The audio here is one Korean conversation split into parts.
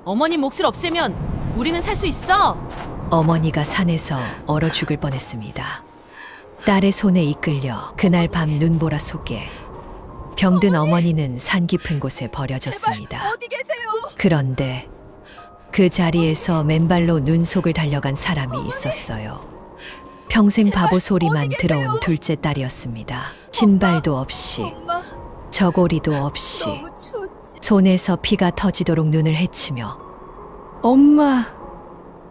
어머님 몫을 없애면 우리는 살 수 있어. 어머니가 산에서 얼어 죽을 뻔했습니다. 딸의 손에 이끌려 그날 밤 눈보라 속에 병든 어머니는 산 깊은 곳에 버려졌습니다. 어디 계세요? 그런데 그 자리에서 맨발로 눈 속을 달려간 사람이 있었어요. 평생 바보 소리만 어디 계세요? 들어온 둘째 딸이었습니다. 신발도 없이 엄마, 저고리도 없이 너무 추웠지. 손에서 피가 터지도록 눈을 헤치며 엄마,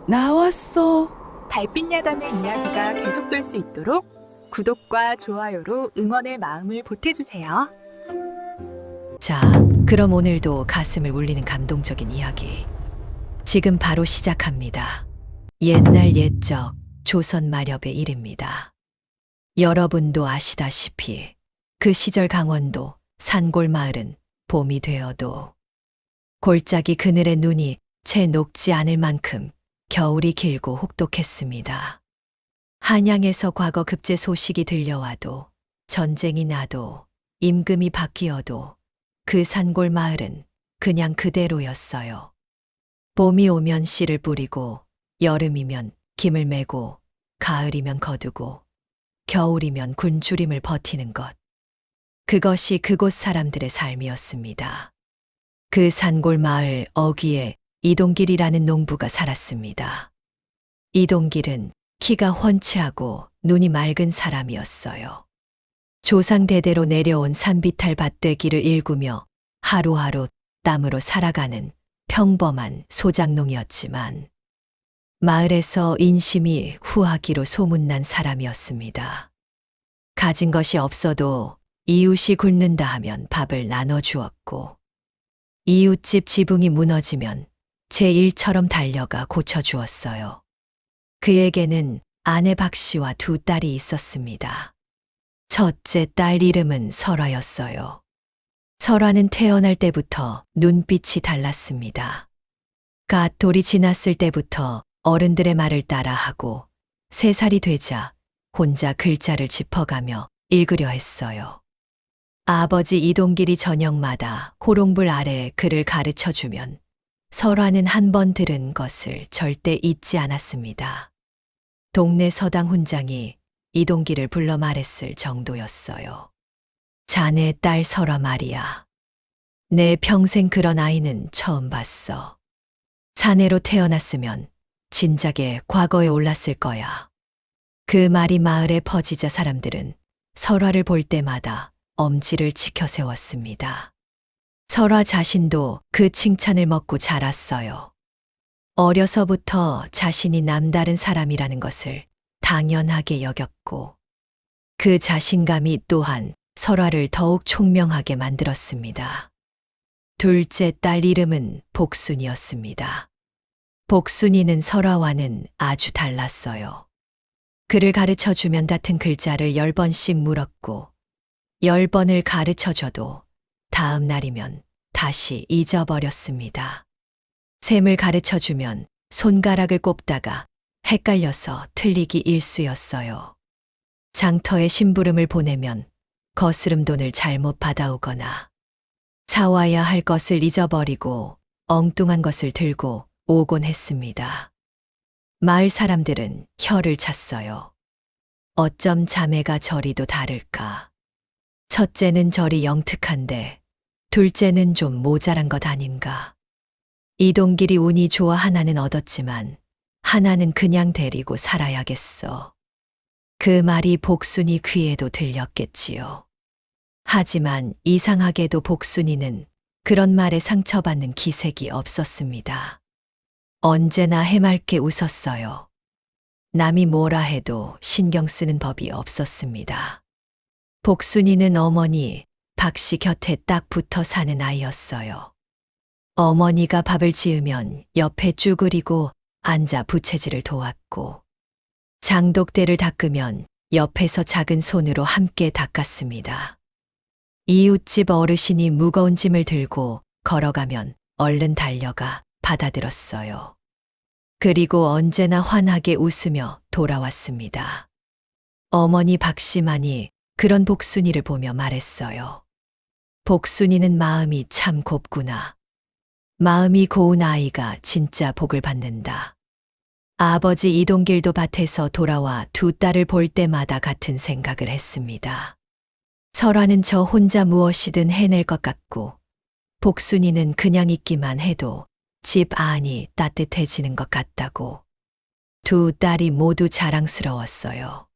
나왔어. 달빛 야담의 이야기가 계속될 수 있도록 구독과 좋아요로 응원의 마음을 보태주세요. 자, 그럼 오늘도 가슴을 울리는 감동적인 이야기 지금 바로 시작합니다. 옛날 옛적 조선 마렵의 일입니다. 여러분도 아시다시피 그 시절 강원도 산골 마을은 봄이 되어도 골짜기 그늘의 눈이 채 녹지 않을 만큼 겨울이 길고 혹독했습니다. 한양에서 과거 급제 소식이 들려와도 전쟁이 나도 임금이 바뀌어도 그 산골 마을은 그냥 그대로였어요. 봄이 오면 씨를 뿌리고 여름이면 김을 메고 가을이면 거두고 겨울이면 굶주림을 버티는 것. 그것이 그곳 사람들의 삶이었습니다. 그 산골 마을 어귀에 이동길이라는 농부가 살았습니다. 이동길은 키가 훤치하고 눈이 맑은 사람이었어요. 조상 대대로 내려온 산비탈 밭되기를 일구며 하루하루 땀으로 살아가는 평범한 소작농이었지만 마을에서 인심이 후하기로 소문난 사람이었습니다. 가진 것이 없어도 이웃이 굶는다 하면 밥을 나눠주었고 이웃집 지붕이 무너지면 제 일처럼 달려가 고쳐주었어요. 그에게는 아내 박씨와 두 딸이 있었습니다. 첫째 딸 이름은 설화였어요. 설화는 태어날 때부터 눈빛이 달랐습니다. 갓돌이 지났을 때부터 어른들의 말을 따라하고 3살이 되자 혼자 글자를 짚어가며 읽으려 했어요. 아버지 이동길이 저녁마다 호롱불 아래 글을 가르쳐주면 설화는 한 번 들은 것을 절대 잊지 않았습니다. 동네 서당 훈장이 이동길을 불러 말했을 정도였어요. 자네 딸 설화 말이야. 내 평생 그런 아이는 처음 봤어. 사내로 태어났으면 진작에 과거에 올랐을 거야. 그 말이 마을에 퍼지자 사람들은 설화를 볼 때마다 엄지를 치켜 세웠습니다. 설화 자신도 그 칭찬을 먹고 자랐어요. 어려서부터 자신이 남다른 사람이라는 것을 당연하게 여겼고 그 자신감이 또한 설화를 더욱 총명하게 만들었습니다. 둘째 딸 이름은 복순이었습니다. 복순이는 설화와는 아주 달랐어요. 글을 가르쳐주면 같은 글자를 10번씩 물었고 10번을 가르쳐줘도 다음 날이면 다시 잊어버렸습니다. 셈을 가르쳐주면 손가락을 꼽다가 헷갈려서 틀리기 일쑤였어요. 장터에 심부름을 보내면 거스름 돈을 잘못 받아오거나 사와야 할 것을 잊어버리고 엉뚱한 것을 들고 오곤 했습니다. 마을 사람들은 혀를 찼어요. 어쩜 자매가 저리도 다를까. 첫째는 저리 영특한데 둘째는 좀 모자란 것 아닌가. 이동길이 운이 좋아 하나는 얻었지만 하나는 그냥 데리고 살아야겠어. 그 말이 복순이 귀에도 들렸겠지요. 하지만 이상하게도 복순이는 그런 말에 상처받는 기색이 없었습니다. 언제나 해맑게 웃었어요. 남이 뭐라 해도 신경 쓰는 법이 없었습니다. 복순이는 어머니 박씨 곁에 딱 붙어 사는 아이였어요. 어머니가 밥을 지으면 옆에 쭈그리고 앉아 부채질을 도왔고 장독대를 닦으면 옆에서 작은 손으로 함께 닦았습니다. 이웃집 어르신이 무거운 짐을 들고 걸어가면 얼른 달려가 받아들었어요. 그리고 언제나 환하게 웃으며 돌아왔습니다. 어머니 박씨만이 그런 복순이를 보며 말했어요. 복순이는 마음이 참 곱구나. 마음이 고운 아이가 진짜 복을 받는다. 아버지 이동길도 밭에서 돌아와 두 딸을 볼 때마다 같은 생각을 했습니다. 설화는 저 혼자 무엇이든 해낼 것 같고, 복순이는 그냥 있기만 해도 집 안이 따뜻해지는 것 같다고. 두 딸이 모두 자랑스러웠어요.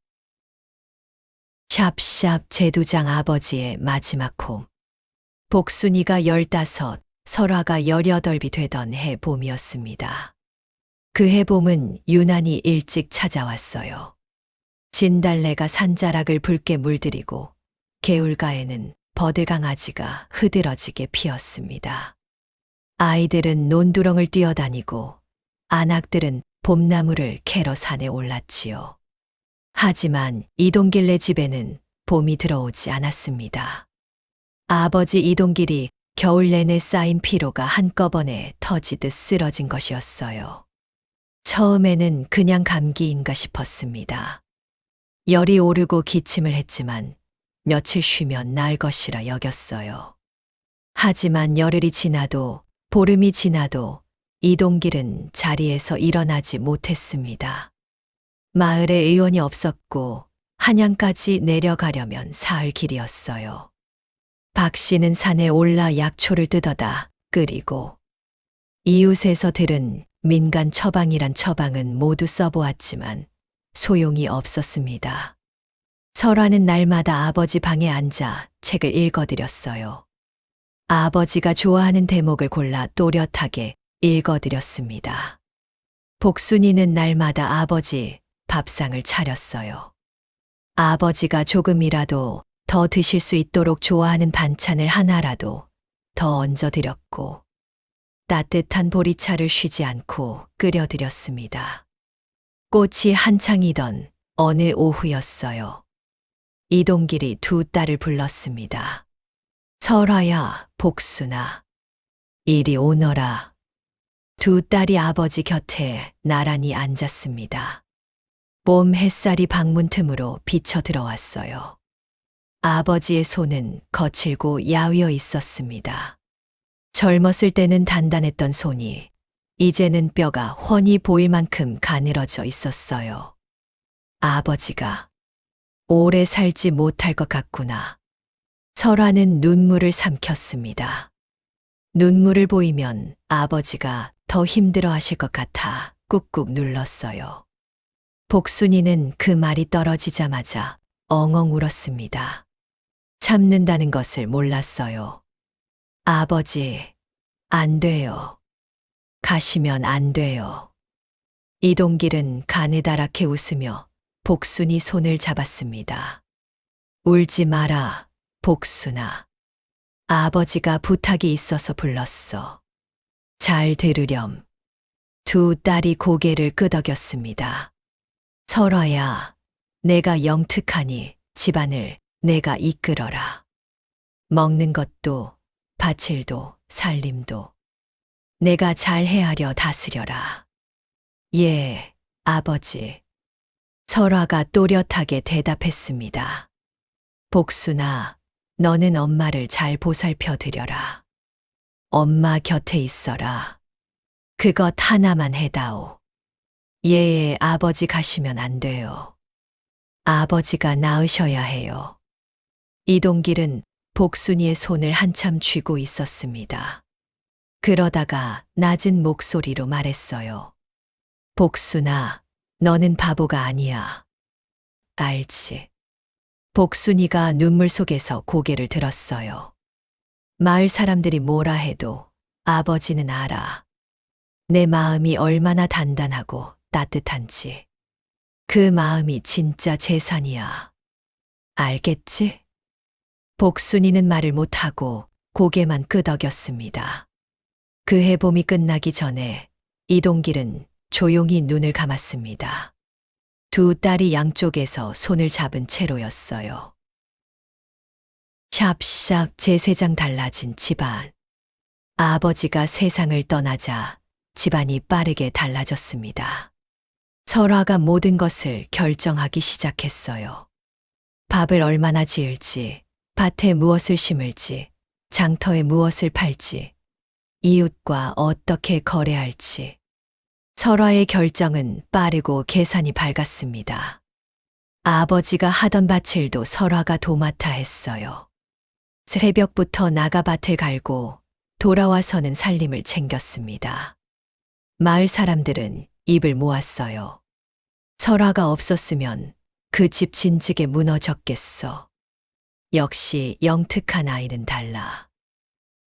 샵샵 제두장 아버지의 마지막 홈. 복순이가 15, 설화가 18이 되던 해 봄이었습니다. 그 해 봄은 유난히 일찍 찾아왔어요. 진달래가 산자락을 붉게 물들이고 개울가에는 버들강아지가 흐드러지게 피었습니다. 아이들은 논두렁을 뛰어다니고 안악들은 봄나무를 캐러 산에 올랐지요. 하지만 이동길네 집에는 봄이 들어오지 않았습니다. 아버지 이동길이 겨울 내내 쌓인 피로가 한꺼번에 터지듯 쓰러진 것이었어요. 처음에는 그냥 감기인가 싶었습니다. 열이 오르고 기침을 했지만 며칠 쉬면 나을 것이라 여겼어요. 하지만 열흘이 지나도 보름이 지나도 이동길은 자리에서 일어나지 못했습니다. 마을에 의원이 없었고 한양까지 내려가려면 사흘 길이었어요. 박 씨는 산에 올라 약초를 뜯어다 끓이고 이웃에서 들은 민간 처방이란 처방은 모두 써보았지만 소용이 없었습니다. 설화는 날마다 아버지 방에 앉아 책을 읽어드렸어요. 아버지가 좋아하는 대목을 골라 또렷하게 읽어드렸습니다. 복순이는 날마다 아버지 밥상을 차렸어요. 아버지가 조금이라도 더 드실 수 있도록 좋아하는 반찬을 하나라도 더 얹어드렸고 따뜻한 보리차를 쉬지 않고 끓여드렸습니다. 꽃이 한창이던 어느 오후였어요. 이동길이 두 딸을 불렀습니다. 설화야, 복순아, 이리 오너라. 두 딸이 아버지 곁에 나란히 앉았습니다. 봄 햇살이 방문 틈으로 비쳐 들어왔어요. 아버지의 손은 거칠고 야위어 있었습니다. 젊었을 때는 단단했던 손이 이제는 뼈가 훤히 보일 만큼 가늘어져 있었어요. 아버지가 오래 살지 못할 것 같구나. 설화는 눈물을 삼켰습니다. 눈물을 보이면 아버지가 더 힘들어 하실 것 같아 꾹꾹 눌렀어요. 복순이는 그 말이 떨어지자마자 엉엉 울었습니다. 참는다는 것을 몰랐어요. 아버지, 안 돼요. 가시면 안 돼요. 이동길은 가느다랗게 웃으며 복순이 손을 잡았습니다. 울지 마라, 복순아. 아버지가 부탁이 있어서 불렀어. 잘 들으렴. 두 딸이 고개를 끄덕였습니다. 설화야, 내가 영특하니 집안을 내가 이끌어라. 먹는 것도 밭일도 살림도 내가 잘 헤아려 다스려라. 예, 아버지. 설화가 또렷하게 대답했습니다. 복순아, 너는 엄마를 잘 보살펴 드려라. 엄마 곁에 있어라. 그것 하나만 해다오. 예, 아버지 가시면 안 돼요. 아버지가 나으셔야 해요. 이동길은 복순이의 손을 한참 쥐고 있었습니다. 그러다가 낮은 목소리로 말했어요. 복순아, 너는 바보가 아니야. 알지? 복순이가 눈물 속에서 고개를 들었어요. 마을 사람들이 뭐라 해도 아버지는 알아. 내 마음이 얼마나 단단하고 따뜻한지. 그 마음이 진짜 재산이야. 알겠지? 복순이는 말을 못하고 고개만 끄덕였습니다. 그 해 봄이 끝나기 전에 이동길은 조용히 눈을 감았습니다. 두 딸이 양쪽에서 손을 잡은 채로였어요. 샵샵 제세장 달라진 집안. 아버지가 세상을 떠나자 집안이 빠르게 달라졌습니다. 설화가 모든 것을 결정하기 시작했어요. 밥을 얼마나 지을지, 밭에 무엇을 심을지, 장터에 무엇을 팔지, 이웃과 어떻게 거래할지. 설화의 결정은 빠르고 계산이 밝았습니다. 아버지가 하던 밭일도 설화가 도맡아 했어요. 새벽부터 나가 밭을 갈고 돌아와서는 살림을 챙겼습니다. 마을 사람들은 입을 모았어요. 설화가 없었으면 그 집 진즉에 무너졌겠어. 역시 영특한 아이는 달라.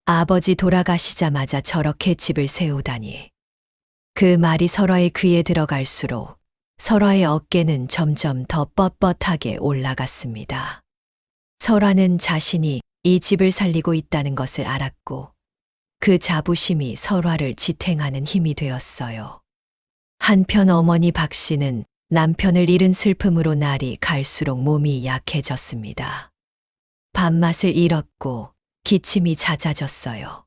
아버지 돌아가시자마자 저렇게 집을 세우다니. 그 말이 설화의 귀에 들어갈수록 설화의 어깨는 점점 더 뻣뻣하게 올라갔습니다. 설화는 자신이 이 집을 살리고 있다는 것을 알았고 그 자부심이 설화를 지탱하는 힘이 되었어요. 한편 어머니 박 씨는 남편을 잃은 슬픔으로 날이 갈수록 몸이 약해졌습니다. 밥맛을 잃었고 기침이 잦아졌어요.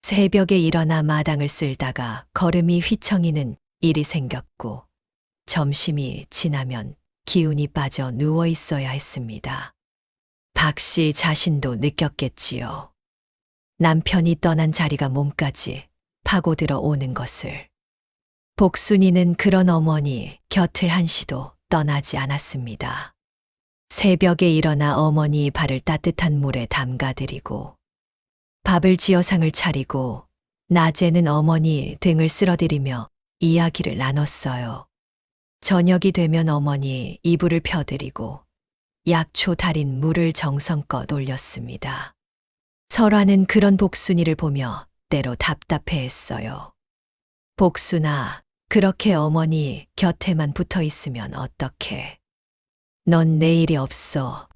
새벽에 일어나 마당을 쓸다가 걸음이 휘청이는 일이 생겼고 점심이 지나면 기운이 빠져 누워 있어야 했습니다. 박 씨 자신도 느꼈겠지요. 남편이 떠난 자리가 몸까지 파고들어 오는 것을. 복순이는 그런 어머니 곁을 한시도 떠나지 않았습니다. 새벽에 일어나 어머니 발을 따뜻한 물에 담가드리고 밥을 지어 상을 차리고 낮에는 어머니 등을 쓸어드리며 이야기를 나눴어요. 저녁이 되면 어머니 이불을 펴드리고 약초 달인 물을 정성껏 올렸습니다. 설화는 그런 복순이를 보며 때로 답답해했어요. 복순아, 그렇게 어머니 곁에만 붙어 있으면 어떡해. 넌 내일이 없어.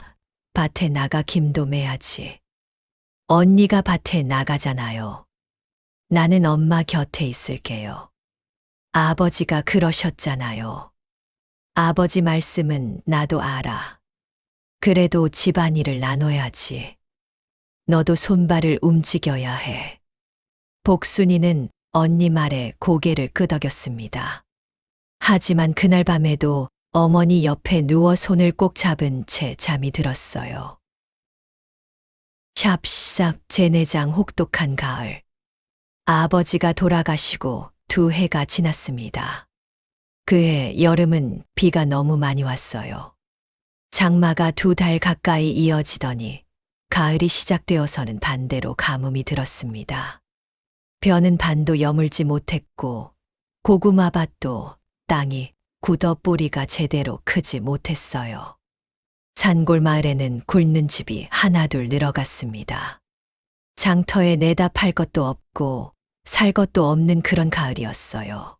밭에 나가 김도 매야지. 언니가 밭에 나가잖아요. 나는 엄마 곁에 있을게요. 아버지가 그러셨잖아요. 아버지 말씀은 나도 알아. 그래도 집안일을 나눠야지. 너도 손발을 움직여야 해. 복순이는 언니 말에 고개를 끄덕였습니다. 하지만 그날 밤에도 어머니 옆에 누워 손을 꼭 잡은 채 잠이 들었어요. 샵샵 제내장 혹독한 가을. 아버지가 돌아가시고 2해가 지났습니다. 그해 여름은 비가 너무 많이 왔어요. 장마가 2달 가까이 이어지더니 가을이 시작되어서는 반대로 가뭄이 들었습니다. 벼는 반도 여물지 못했고 고구마밭도 땅이 굳어 뿌리가 제대로 크지 못했어요. 산골 마을에는 굶는 집이 하나둘 늘어갔습니다. 장터에 내다 팔 것도 없고 살 것도 없는 그런 가을이었어요.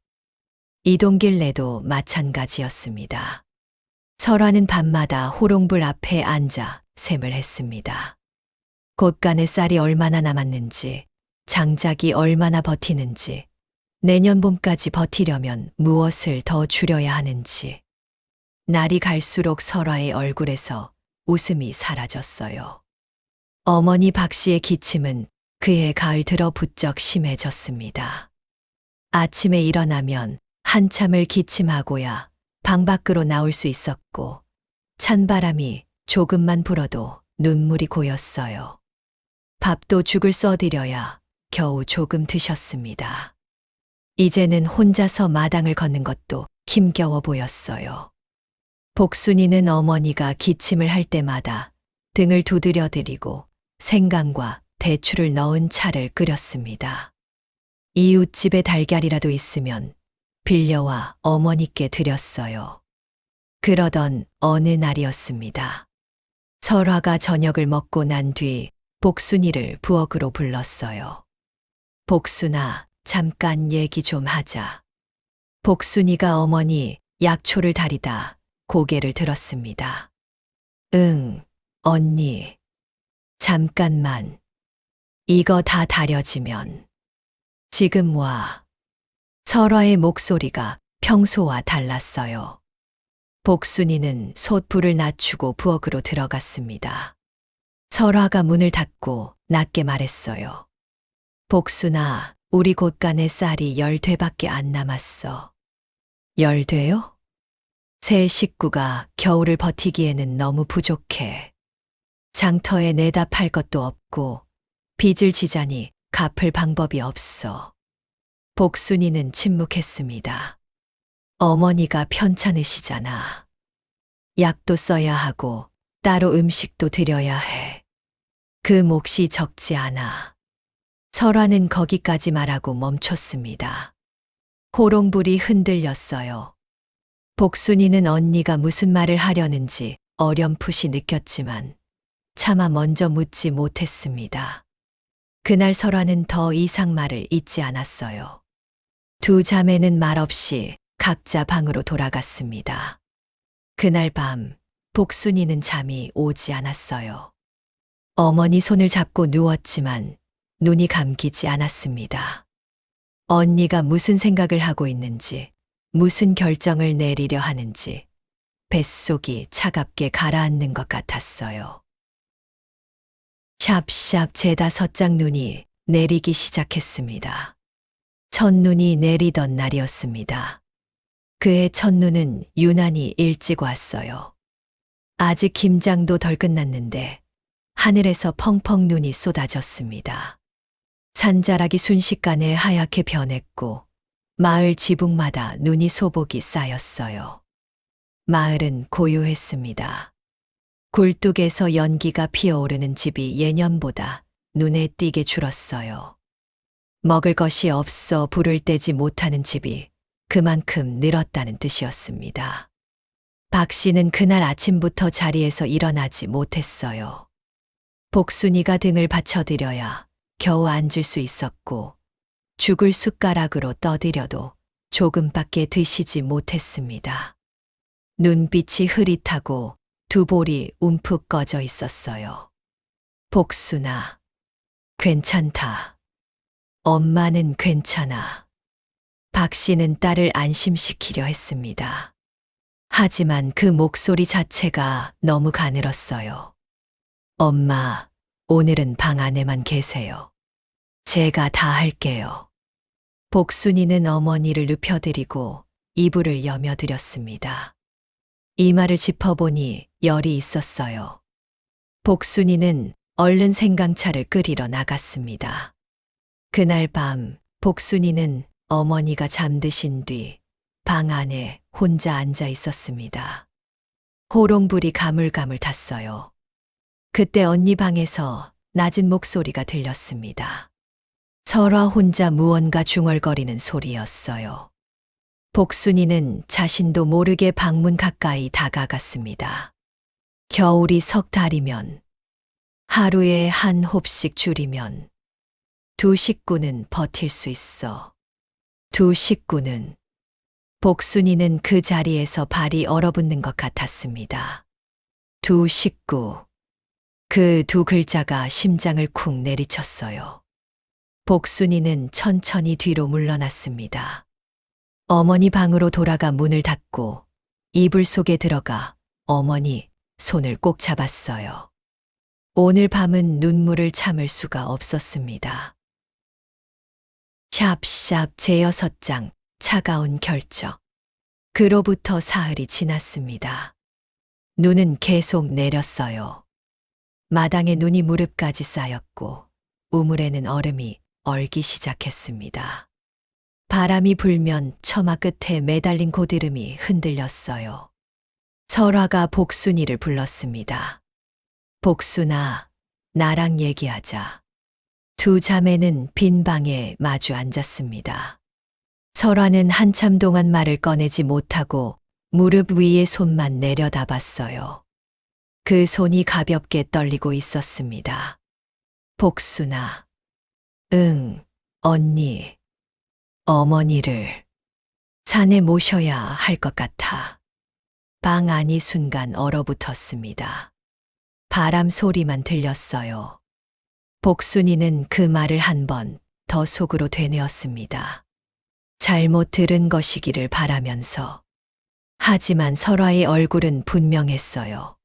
이동길 내도 마찬가지였습니다. 설화는 밤마다 호롱불 앞에 앉아 셈을 했습니다. 곳간에 쌀이 얼마나 남았는지, 장작이 얼마나 버티는지, 내년 봄까지 버티려면 무엇을 더 줄여야 하는지. 날이 갈수록 설화의 얼굴에서 웃음이 사라졌어요. 어머니 박 씨의 기침은 그해 가을 들어 부쩍 심해졌습니다. 아침에 일어나면 한참을 기침하고야 방 밖으로 나올 수 있었고 찬바람이 조금만 불어도 눈물이 고였어요. 밥도 죽을 써드려야 겨우 조금 드셨습니다. 이제는 혼자서 마당을 걷는 것도 힘겨워 보였어요. 복순이는 어머니가 기침을 할 때마다 등을 두드려드리고 생강과 대추를 넣은 차를 끓였습니다. 이웃집에 달걀이라도 있으면 빌려와 어머니께 드렸어요. 그러던 어느 날이었습니다. 설화가 저녁을 먹고 난 뒤 복순이를 부엌으로 불렀어요. 복순아, 잠깐 얘기 좀 하자. 복순이가 어머니 약초를 다리다 고개를 들었습니다. 응, 언니. 잠깐만. 이거 다 다려지면. 지금 와. 설화의 목소리가 평소와 달랐어요. 복순이는 솥불을 낮추고 부엌으로 들어갔습니다. 설화가 문을 닫고 낮게 말했어요. 복순아, 우리 곳간에 쌀이 10되밖에 안 남았어. 10되요? 새 식구가 겨울을 버티기에는 너무 부족해. 장터에 내다 팔 것도 없고 빚을 지자니 갚을 방법이 없어. 복순이는 침묵했습니다. 어머니가 편찮으시잖아. 약도 써야 하고 따로 음식도 드려야 해. 그 몫이 적지 않아. 설화는 거기까지 말하고 멈췄습니다. 호롱불이 흔들렸어요. 복순이는 언니가 무슨 말을 하려는지 어렴풋이 느꼈지만 차마 먼저 묻지 못했습니다. 그날 설화는 더 이상 말을 잇지 않았어요. 두 자매는 말없이 각자 방으로 돌아갔습니다. 그날 밤 복순이는 잠이 오지 않았어요. 어머니 손을 잡고 누웠지만 눈이 감기지 않았습니다. 언니가 무슨 생각을 하고 있는지, 무슨 결정을 내리려 하는지 뱃속이 차갑게 가라앉는 것 같았어요. 샵샵 제5장 눈이 내리기 시작했습니다. 첫눈이 내리던 날이었습니다. 그의 첫눈은 유난히 일찍 왔어요. 아직 김장도 덜 끝났는데 하늘에서 펑펑 눈이 쏟아졌습니다. 산자락이 순식간에 하얗게 변했고 마을 지붕마다 눈이 소복이 쌓였어요. 마을은 고요했습니다. 굴뚝에서 연기가 피어오르는 집이 예년보다 눈에 띄게 줄었어요. 먹을 것이 없어 불을 떼지 못하는 집이 그만큼 늘었다는 뜻이었습니다. 박 씨는 그날 아침부터 자리에서 일어나지 못했어요. 복순이가 등을 받쳐드려야 겨우 앉을 수 있었고 죽을 숟가락으로 떠드려도 조금밖에 드시지 못했습니다. 눈빛이 흐릿하고 두 볼이 움푹 꺼져 있었어요. 복순아, 괜찮다. 엄마는 괜찮아. 박 씨는 딸을 안심시키려 했습니다. 하지만 그 목소리 자체가 너무 가늘었어요. 엄마, 오늘은 방 안에만 계세요. 제가 다 할게요. 복순이는 어머니를 눕혀드리고 이불을 여며드렸습니다. 이마를 짚어보니 열이 있었어요. 복순이는 얼른 생강차를 끓이러 나갔습니다. 그날 밤 복순이는 어머니가 잠드신 뒤 방 안에 혼자 앉아 있었습니다. 호롱불이 가물가물 탔어요. 그때 언니 방에서 낮은 목소리가 들렸습니다. 설화 혼자 무언가 중얼거리는 소리였어요. 복순이는 자신도 모르게 방문 가까이 다가갔습니다. 겨울이 석 달이면, 하루에 한 홉씩 줄이면 두 식구는 버틸 수 있어. 두 식구는. 복순이는 그 자리에서 발이 얼어붙는 것 같았습니다. 두 식구. 그 두 글자가 심장을 쿵 내리쳤어요. 복순이는 천천히 뒤로 물러났습니다. 어머니 방으로 돌아가 문을 닫고 이불 속에 들어가 어머니 손을 꼭 잡았어요. 오늘 밤은 눈물을 참을 수가 없었습니다. 샵샵 제6장 차가운 결정. 그로부터 사흘이 지났습니다. 눈은 계속 내렸어요. 마당에 눈이 무릎까지 쌓였고 우물에는 얼음이 얼기 시작했습니다. 바람이 불면 처마 끝에 매달린 고드름이 흔들렸어요. 설화가 복순이를 불렀습니다. 복순아, 나랑 얘기하자. 두 자매는 빈 방에 마주 앉았습니다. 설화는 한참 동안 말을 꺼내지 못하고 무릎 위에 손만 내려다봤어요. 그 손이 가볍게 떨리고 있었습니다. 복순아. 응, 언니. 어머니를 산에 모셔야 할 것 같아. 방 안이 순간 얼어붙었습니다. 바람 소리만 들렸어요. 복순이는 그 말을 한 번 더 속으로 되뇌었습니다. 잘못 들은 것이기를 바라면서. 하지만 설화의 얼굴은 분명했어요.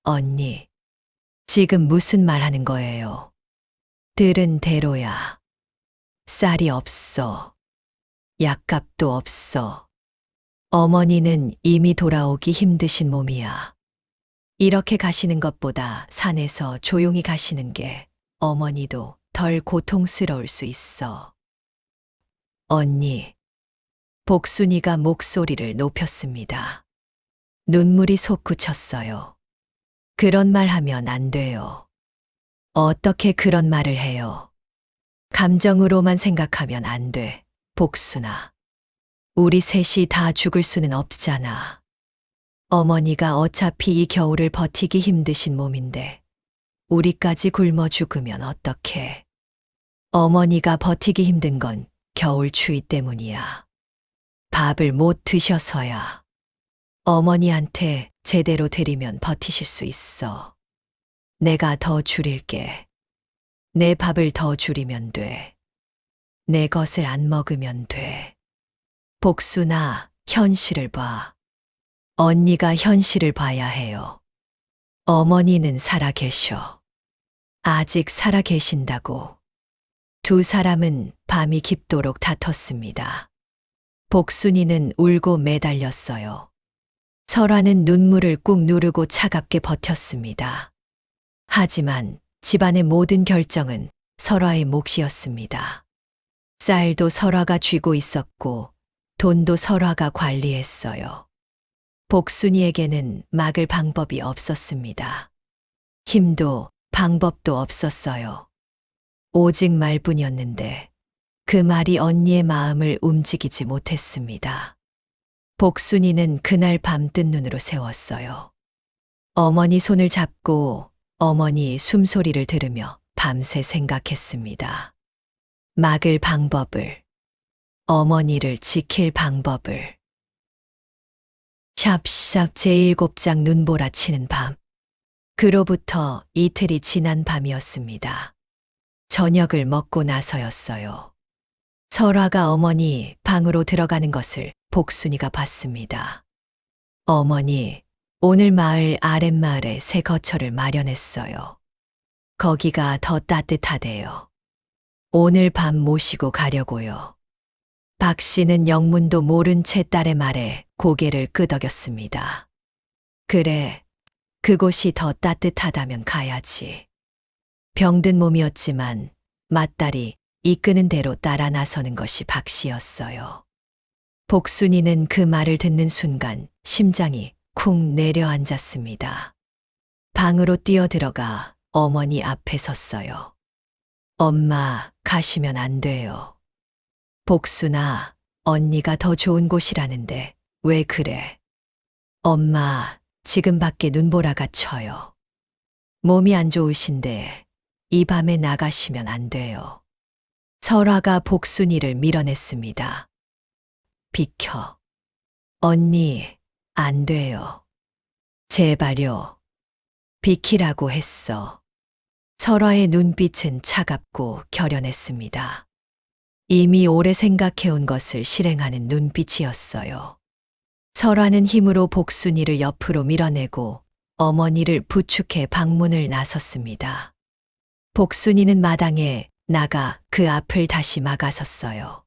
언니, 지금 무슨 말 하는 거예요? 들은 대로야. 쌀이 없어. 약값도 없어. 어머니는 이미 돌아오기 힘드신 몸이야. 이렇게 가시는 것보다 산에서 조용히 가시는 게 어머니도 덜 고통스러울 수 있어. 언니. 복순이가 목소리를 높였습니다. 눈물이 솟구쳤어요. 그런 말 하면 안 돼요. 어떻게 그런 말을 해요? 감정으로만 생각하면 안 돼, 복순아. 우리 셋이 다 죽을 수는 없잖아. 어머니가 어차피 이 겨울을 버티기 힘드신 몸인데 우리까지 굶어 죽으면 어떡해. 어머니가 버티기 힘든 건 겨울 추위 때문이야. 밥을 못 드셔서야. 어머니한테 제대로 드리면 버티실 수 있어. 내가 더 줄일게. 내 밥을 더 줄이면 돼. 내 것을 안 먹으면 돼. 복순아, 현실을 봐. 언니가 현실을 봐야 해요. 어머니는 살아 계셔. 아직 살아 계신다고. 두 사람은 밤이 깊도록 다퉜습니다. 복순이는 울고 매달렸어요. 설화는 눈물을 꾹 누르고 차갑게 버텼습니다. 하지만 집안의 모든 결정은 설화의 몫이었습니다. 쌀도 설화가 쥐고 있었고 돈도 설화가 관리했어요. 복순이에게는 막을 방법이 없었습니다. 힘도 방법도 없었어요. 오직 말뿐이었는데 그 말이 언니의 마음을 움직이지 못했습니다. 복순이는 그날 밤 뜬 눈으로 세웠어요. 어머니 손을 잡고 어머니 숨소리를 들으며 밤새 생각했습니다. 막을 방법을, 어머니를 지킬 방법을. 샵샵 제7장 눈보라 치는 밤. 그로부터 이틀이 지난 밤이었습니다. 저녁을 먹고 나서였어요. 설화가 어머니 방으로 들어가는 것을 복순이가 봤습니다. 어머니, 오늘 마을 아랫마을에 새 거처를 마련했어요. 거기가 더 따뜻하대요. 오늘 밤 모시고 가려고요. 박 씨는 영문도 모른 채 딸의 말에 고개를 끄덕였습니다. 그래, 그곳이 더 따뜻하다면 가야지. 병든 몸이었지만 맏딸이 이끄는 대로 따라 나서는 것이 박 씨였어요. 복순이는 그 말을 듣는 순간 심장이 쿵 내려앉았습니다. 방으로 뛰어들어가 어머니 앞에 섰어요. 엄마, 가시면 안 돼요. 복순아, 언니가 더 좋은 곳이라는데 왜 그래? 엄마, 지금 밖에 눈보라가 쳐요. 몸이 안 좋으신데 이 밤에 나가시면 안 돼요. 설화가 복순이를 밀어냈습니다. 비켜. 언니, 안 돼요. 제발요. 비키라고 했어. 설화의 눈빛은 차갑고 결연했습니다. 이미 오래 생각해온 것을 실행하는 눈빛이었어요. 설화는 힘으로 복순이를 옆으로 밀어내고 어머니를 부축해 방문을 나섰습니다. 복순이는 마당에 나가 그 앞을 다시 막아섰어요.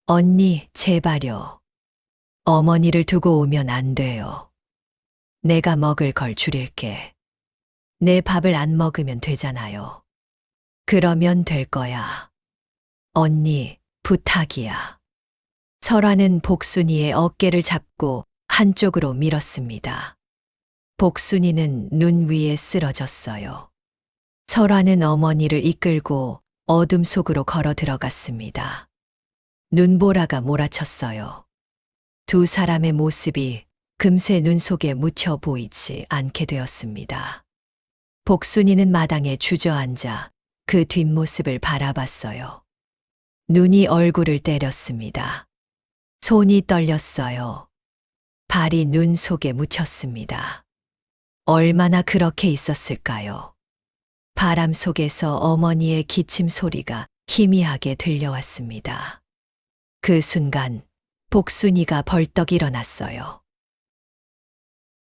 언니, 제발요. 어머니를 두고 오면 안 돼요. 내가 먹을 걸 줄일게. 내 밥을 안 먹으면 되잖아요. 그러면 될 거야. 언니, 부탁이야. 설화는 복순이의 어깨를 잡고 한쪽으로 밀었습니다. 복순이는 눈 위에 쓰러졌어요. 설화는 어머니를 이끌고 어둠 속으로 걸어 들어갔습니다. 눈보라가 몰아쳤어요. 두 사람의 모습이 금세 눈 속에 묻혀 보이지 않게 되었습니다. 복순이는 마당에 주저앉아 그 뒷모습을 바라봤어요. 눈이 얼굴을 때렸습니다. 손이 떨렸어요. 발이 눈 속에 묻혔습니다. 얼마나 그렇게 있었을까요? 바람 속에서 어머니의 기침 소리가 희미하게 들려왔습니다. 그 순간 복순이가 벌떡 일어났어요.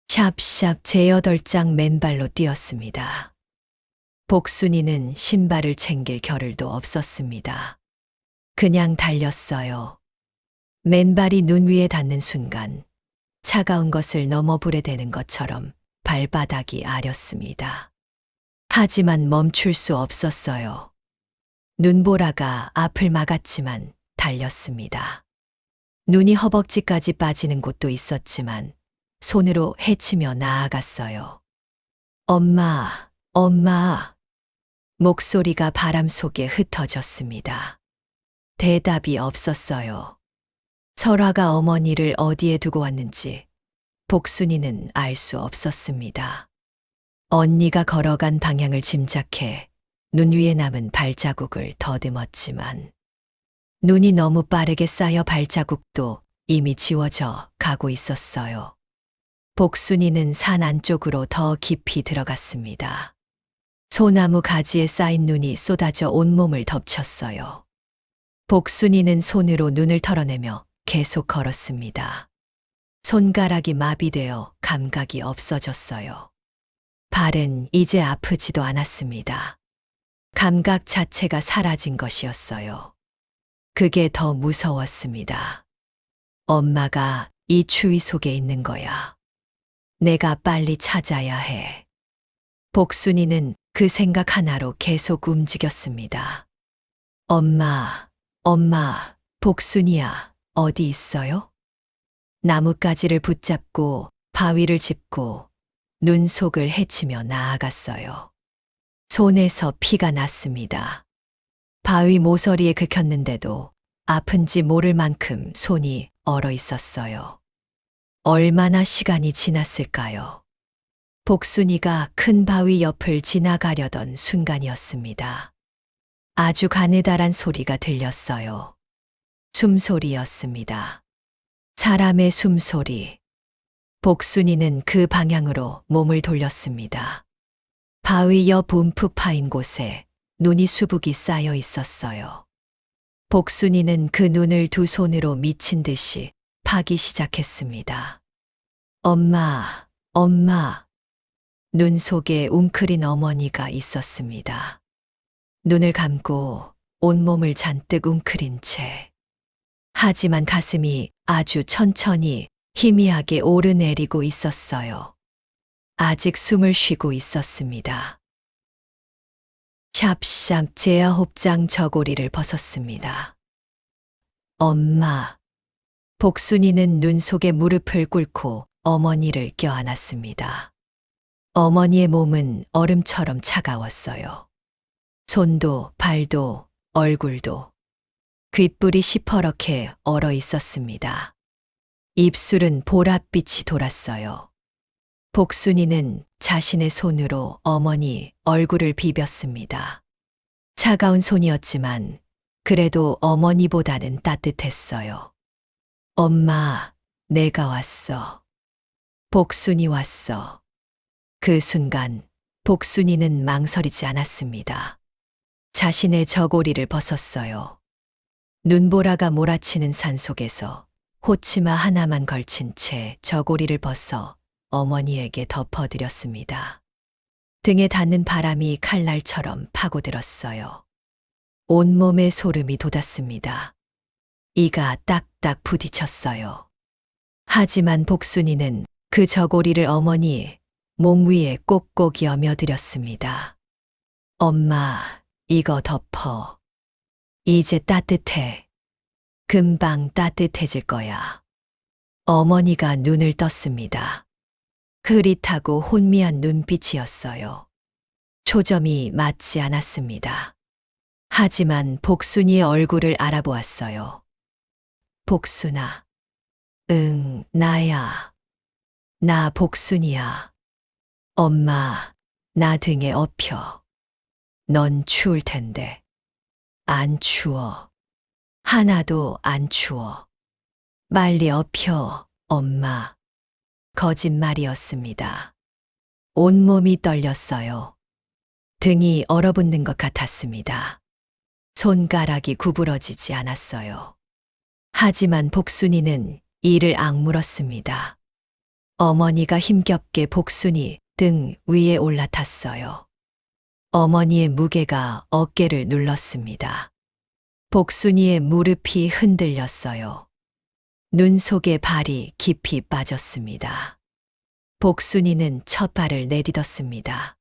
샵샵 제8장 맨발로 뛰었습니다. 복순이는 신발을 챙길 겨를도 없었습니다. 그냥 달렸어요. 맨발이 눈 위에 닿는 순간 차가운 것을 넘어 불에 대는 것처럼 발바닥이 아렸습니다. 하지만 멈출 수 없었어요. 눈보라가 앞을 막았지만 달렸습니다. 눈이 허벅지까지 빠지는 곳도 있었지만 손으로 헤치며 나아갔어요. 엄마, 엄마. 목소리가 바람 속에 흩어졌습니다. 대답이 없었어요. 설화가 어머니를 어디에 두고 왔는지 복순이는 알 수 없었습니다. 언니가 걸어간 방향을 짐작해 눈 위에 남은 발자국을 더듬었지만 눈이 너무 빠르게 쌓여 발자국도 이미 지워져 가고 있었어요. 복순이는 산 안쪽으로 더 깊이 들어갔습니다. 소나무 가지에 쌓인 눈이 쏟아져 온몸을 덮쳤어요. 복순이는 손으로 눈을 털어내며 계속 걸었습니다. 손가락이 마비되어 감각이 없어졌어요. 발은 이제 아프지도 않았습니다. 감각 자체가 사라진 것이었어요. 그게 더 무서웠습니다. 엄마가 이 추위 속에 있는 거야. 내가 빨리 찾아야 해. 복순이는 그 생각 하나로 계속 움직였습니다. 엄마, 엄마, 복순이야, 어디 있어요? 나뭇가지를 붙잡고 바위를 짚고 눈 속을 헤치며 나아갔어요. 손에서 피가 났습니다. 바위 모서리에 긁혔는데도 아픈지 모를 만큼 손이 얼어 있었어요. 얼마나 시간이 지났을까요? 복순이가 큰 바위 옆을 지나가려던 순간이었습니다. 아주 가느다란 소리가 들렸어요. 숨소리였습니다. 사람의 숨소리. 복순이는 그 방향으로 몸을 돌렸습니다. 바위 옆 움푹 파인 곳에 눈이 수북이 쌓여 있었어요. 복순이는 그 눈을 두 손으로 미친 듯이 파기 시작했습니다. 엄마, 엄마. 눈 속에 웅크린 어머니가 있었습니다. 눈을 감고 온몸을 잔뜩 웅크린 채. 하지만 가슴이 아주 천천히 희미하게 오르내리고 있었어요. 아직 숨을 쉬고 있었습니다. 샵샵 제아홉장 저고리를 벗었습니다. 엄마. 복순이는 눈 속에 무릎을 꿇고 어머니를 껴안았습니다. 어머니의 몸은 얼음처럼 차가웠어요. 손도 발도 얼굴도 귓불이 시퍼렇게 얼어 있었습니다. 입술은 보랏빛이 돌았어요. 복순이는 자신의 손으로 어머니 얼굴을 비볐습니다. 차가운 손이었지만 그래도 어머니보다는 따뜻했어요. 엄마, 내가 왔어. 복순이 왔어. 그 순간 복순이는 망설이지 않았습니다. 자신의 저고리를 벗었어요. 눈보라가 몰아치는 산속에서 호치마 하나만 걸친 채 저고리를 벗어 어머니에게 덮어드렸습니다. 등에 닿는 바람이 칼날처럼 파고들었어요. 온몸에 소름이 돋았습니다. 이가 딱딱 부딪혔어요. 하지만 복순이는 그 저고리를 어머니 몸 위에 꼭꼭 여며드렸습니다. 엄마, 이거 덮어. 이제 따뜻해. 금방 따뜻해질 거야. 어머니가 눈을 떴습니다. 흐릿하고 혼미한 눈빛이었어요. 초점이 맞지 않았습니다. 하지만 복순이의 얼굴을 알아보았어요. 복순아. 응, 나야. 나 복순이야. 엄마, 나 등에 업혀. 넌 추울 텐데. 안 추워. 하나도 안 추워. 빨리 업혀, 엄마. 거짓말이었습니다. 온몸이 떨렸어요. 등이 얼어붙는 것 같았습니다. 손가락이 구부러지지 않았어요. 하지만 복순이는 이를 악물었습니다. 어머니가 힘겹게 복순이 등 위에 올라탔어요. 어머니의 무게가 어깨를 눌렀습니다. 복순이의 무릎이 흔들렸어요. 눈 속에 발이 깊이 빠졌습니다. 복순이는 첫 발을 내딛었습니다.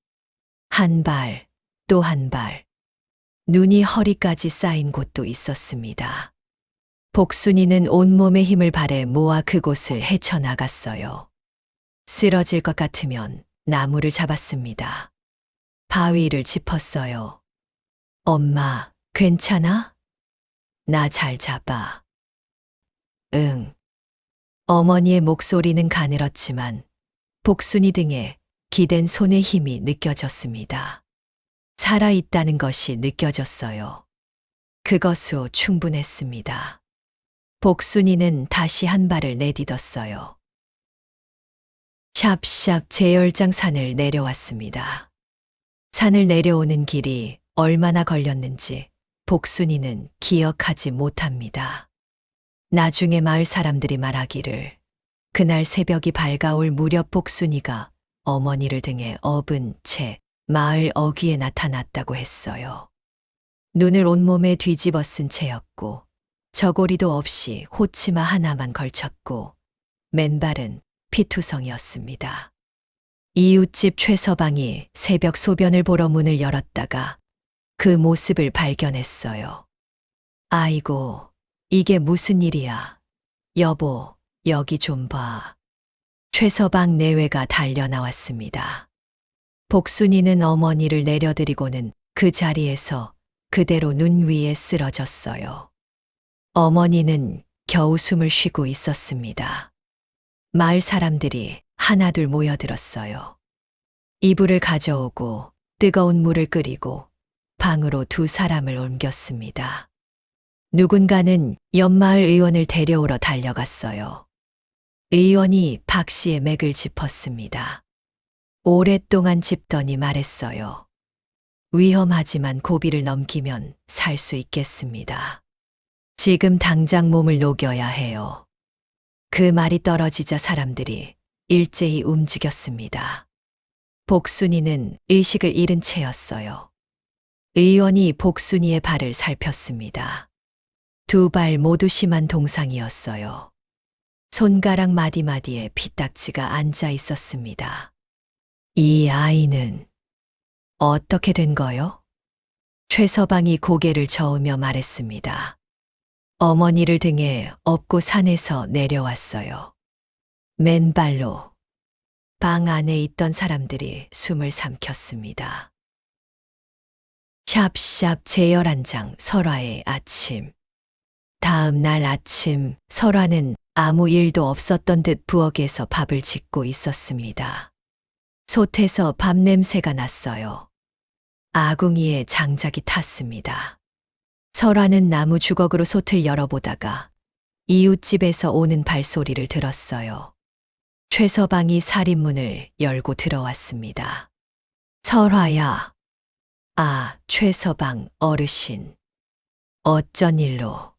한 발, 또 한 발. 눈이 허리까지 쌓인 곳도 있었습니다. 복순이는 온몸의 힘을 발해 모아 그곳을 헤쳐나갔어요. 쓰러질 것 같으면 나무를 잡았습니다. 바위를 짚었어요. 엄마, 괜찮아? 나 잘 잡아. 응. 어머니의 목소리는 가늘었지만 복순이 등에 기댄 손의 힘이 느껴졌습니다. 살아있다는 것이 느껴졌어요. 그것으로 충분했습니다. 복순이는 다시 한 발을 내딛었어요. 샵샵 제열장산을 내려왔습니다. 산을 내려오는 길이 얼마나 걸렸는지 복순이는 기억하지 못합니다. 나중에 마을 사람들이 말하기를 그날 새벽이 밝아올 무렵 복순이가 어머니를 등에 업은 채 마을 어귀에 나타났다고 했어요. 눈을 온몸에 뒤집어 쓴 채였고 저고리도 없이 호치마 하나만 걸쳤고 맨발은 피투성이었습니다. 이웃집 최서방이 새벽 소변을 보러 문을 열었다가 그 모습을 발견했어요. 아이고, 이게 무슨 일이야. 여보, 여기 좀 봐. 최서방 내외가 달려 나왔습니다. 복순이는 어머니를 내려드리고는 그 자리에서 그대로 눈 위에 쓰러졌어요. 어머니는 겨우 숨을 쉬고 있었습니다. 마을 사람들이 하나둘 모여들었어요. 이불을 가져오고 뜨거운 물을 끓이고 방으로 두 사람을 옮겼습니다. 누군가는 옆마을 의원을 데려오러 달려갔어요. 의원이 박 씨의 맥을 짚었습니다. 오랫동안 짚더니 말했어요. 위험하지만 고비를 넘기면 살 수 있겠습니다. 지금 당장 몸을 녹여야 해요. 그 말이 떨어지자 사람들이 일제히 움직였습니다. 복순이는 의식을 잃은 채였어요. 의원이 복순이의 발을 살폈습니다. 두 발 모두 심한 동상이었어요. 손가락 마디마디에 피딱지가 앉아 있었습니다. 이 아이는 어떻게 된 거요? 최서방이 고개를 저으며 말했습니다. 어머니를 등에 업고 산에서 내려왔어요. 맨발로. 방 안에 있던 사람들이 숨을 삼켰습니다. 샵샵 제11장 설화의 아침. 다음 날 아침 설화는 아무 일도 없었던 듯 부엌에서 밥을 짓고 있었습니다. 솥에서 밥 냄새가 났어요. 아궁이에 장작이 탔습니다. 설화는 나무 주걱으로 솥을 열어보다가 이웃집에서 오는 발소리를 들었어요. 최서방이 살인문을 열고 들어왔습니다. 설화야. 아, 최서방 어르신. 어쩐 일로.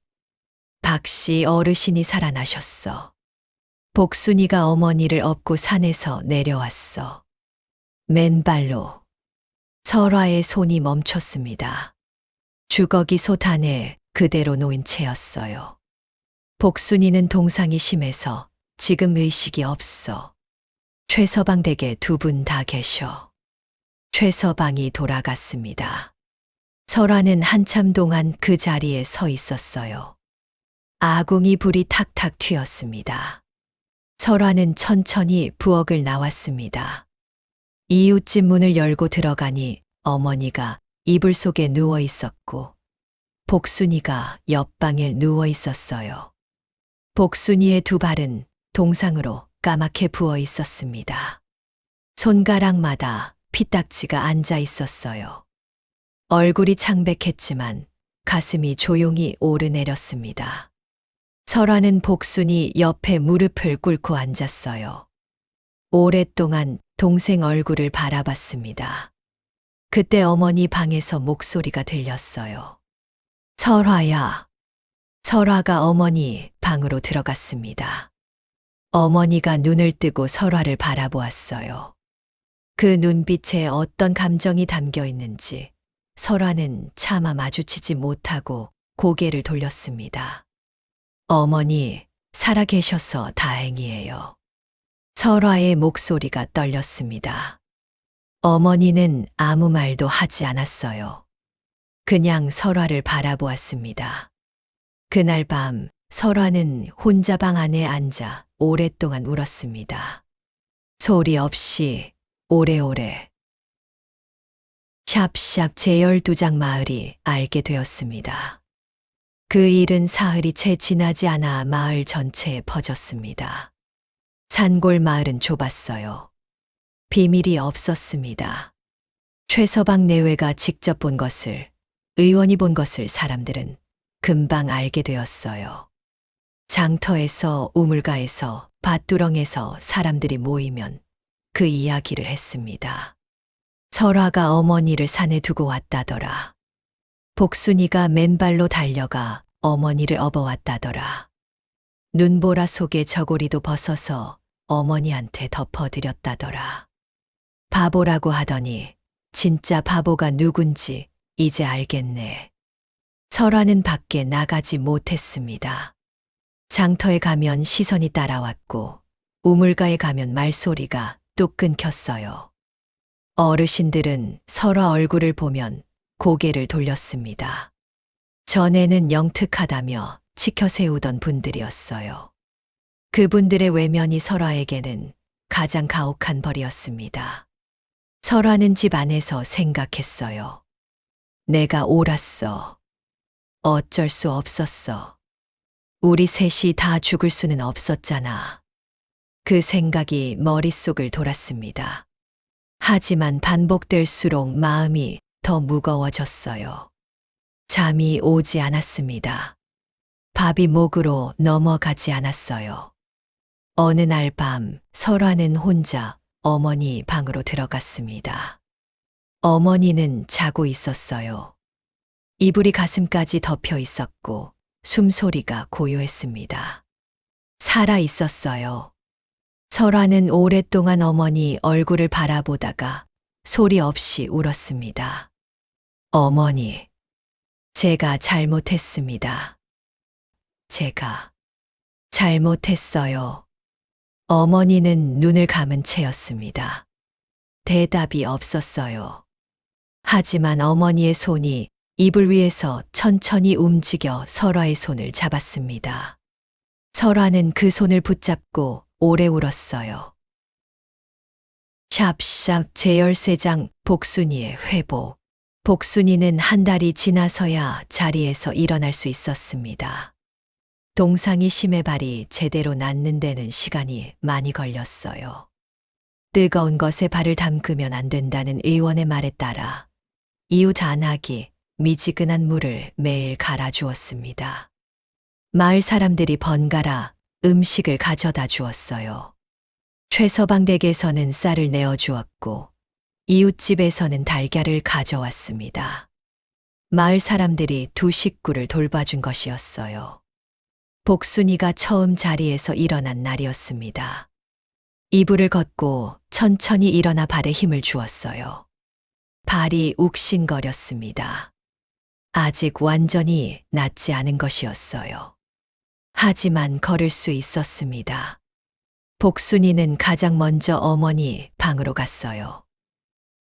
박씨 어르신이 살아나셨어. 복순이가 어머니를 업고 산에서 내려왔어. 맨발로. 설화의 손이 멈췄습니다. 주걱이 솥 안에 그대로 놓인 채였어요. 복순이는 동상이 심해서 지금 의식이 없어. 최서방 댁에 두 분 다 계셔. 최서방이 돌아갔습니다. 설화는 한참 동안 그 자리에 서 있었어요. 아궁이 불이 탁탁 튀었습니다. 설화는 천천히 부엌을 나왔습니다. 이웃집 문을 열고 들어가니 어머니가 이불 속에 누워 있었고 복순이가 옆방에 누워 있었어요. 복순이의 두 발은 동상으로 까맣게 부어 있었습니다. 손가락마다 피딱지가 앉아 있었어요. 얼굴이 창백했지만 가슴이 조용히 오르내렸습니다. 설화는 복순이 옆에 무릎을 꿇고 앉았어요. 오랫동안 동생 얼굴을 바라봤습니다. 그때 어머니 방에서 목소리가 들렸어요. 설화야. 설화가 어머니 방으로 들어갔습니다. 어머니가 눈을 뜨고 설화를 바라보았어요. 그 눈빛에 어떤 감정이 담겨 있는지 설화는 차마 마주치지 못하고 고개를 돌렸습니다. 어머니, 살아계셔서 다행이에요. 설화의 목소리가 떨렸습니다. 어머니는 아무 말도 하지 않았어요. 그냥 설화를 바라보았습니다. 그날 밤 설화는 혼자 방 안에 앉아 오랫동안 울었습니다. 소리 없이 오래오래. 샵샵 제12장 마을이 알게 되었습니다. 그 일은 사흘이 채 지나지 않아 마을 전체에 퍼졌습니다. 산골 마을은 좁았어요. 비밀이 없었습니다. 최서방 내외가 직접 본 것을, 의원이 본 것을 사람들은 금방 알게 되었어요. 장터에서, 우물가에서, 밭두렁에서 사람들이 모이면 그 이야기를 했습니다. 설화가 어머니를 산에 두고 왔다더라. 복순이가 맨발로 달려가 어머니를 업어왔다더라. 눈보라 속에 저고리도 벗어서 어머니한테 덮어드렸다더라. 바보라고 하더니 진짜 바보가 누군지 이제 알겠네. 설화는 밖에 나가지 못했습니다. 장터에 가면 시선이 따라왔고 우물가에 가면 말소리가 뚝 끊겼어요. 어르신들은 설화 얼굴을 보면 고개를 돌렸습니다. 전에는 영특하다며 치켜세우던 분들이었어요. 그분들의 외면이 설화에게는 가장 가혹한 벌이었습니다. 설화는 집 안에서 생각했어요. 내가 옳았어. 어쩔 수 없었어. 우리 셋이 다 죽을 수는 없었잖아. 그 생각이 머릿속을 돌았습니다. 하지만 반복될수록 마음이 더 무거워졌어요. 잠이 오지 않았습니다. 밥이 목으로 넘어가지 않았어요. 어느 날 밤 설화는 혼자 어머니 방으로 들어갔습니다. 어머니는 자고 있었어요. 이불이 가슴까지 덮여 있었고 숨소리가 고요했습니다. 살아 있었어요. 설화는 오랫동안 어머니 얼굴을 바라보다가 소리 없이 울었습니다. 어머니, 제가 잘못했습니다. 제가 잘못했어요. 어머니는 눈을 감은 채였습니다. 대답이 없었어요. 하지만 어머니의 손이 이불 위에서 천천히 움직여 설화의 손을 잡았습니다. 설화는 그 손을 붙잡고 오래 울었어요. 샵샵 제13장 복순이의 회복. 복순이는 한 달이 지나서야 자리에서 일어날 수 있었습니다. 동상이 심해 발이 제대로 낫는 데는 시간이 많이 걸렸어요. 뜨거운 것에 발을 담그면 안 된다는 의원의 말에 따라 이웃 안악이 미지근한 물을 매일 갈아주었습니다. 마을 사람들이 번갈아 음식을 가져다 주었어요. 최서방 댁에서는 쌀을 내어주었고 이웃집에서는 달걀을 가져왔습니다. 마을 사람들이 두 식구를 돌봐준 것이었어요. 복순이가 처음 자리에서 일어난 날이었습니다. 이불을 걷고 천천히 일어나 발에 힘을 주었어요. 발이 욱신거렸습니다. 아직 완전히 낫지 않은 것이었어요. 하지만 걸을 수 있었습니다. 복순이는 가장 먼저 어머니 방으로 갔어요.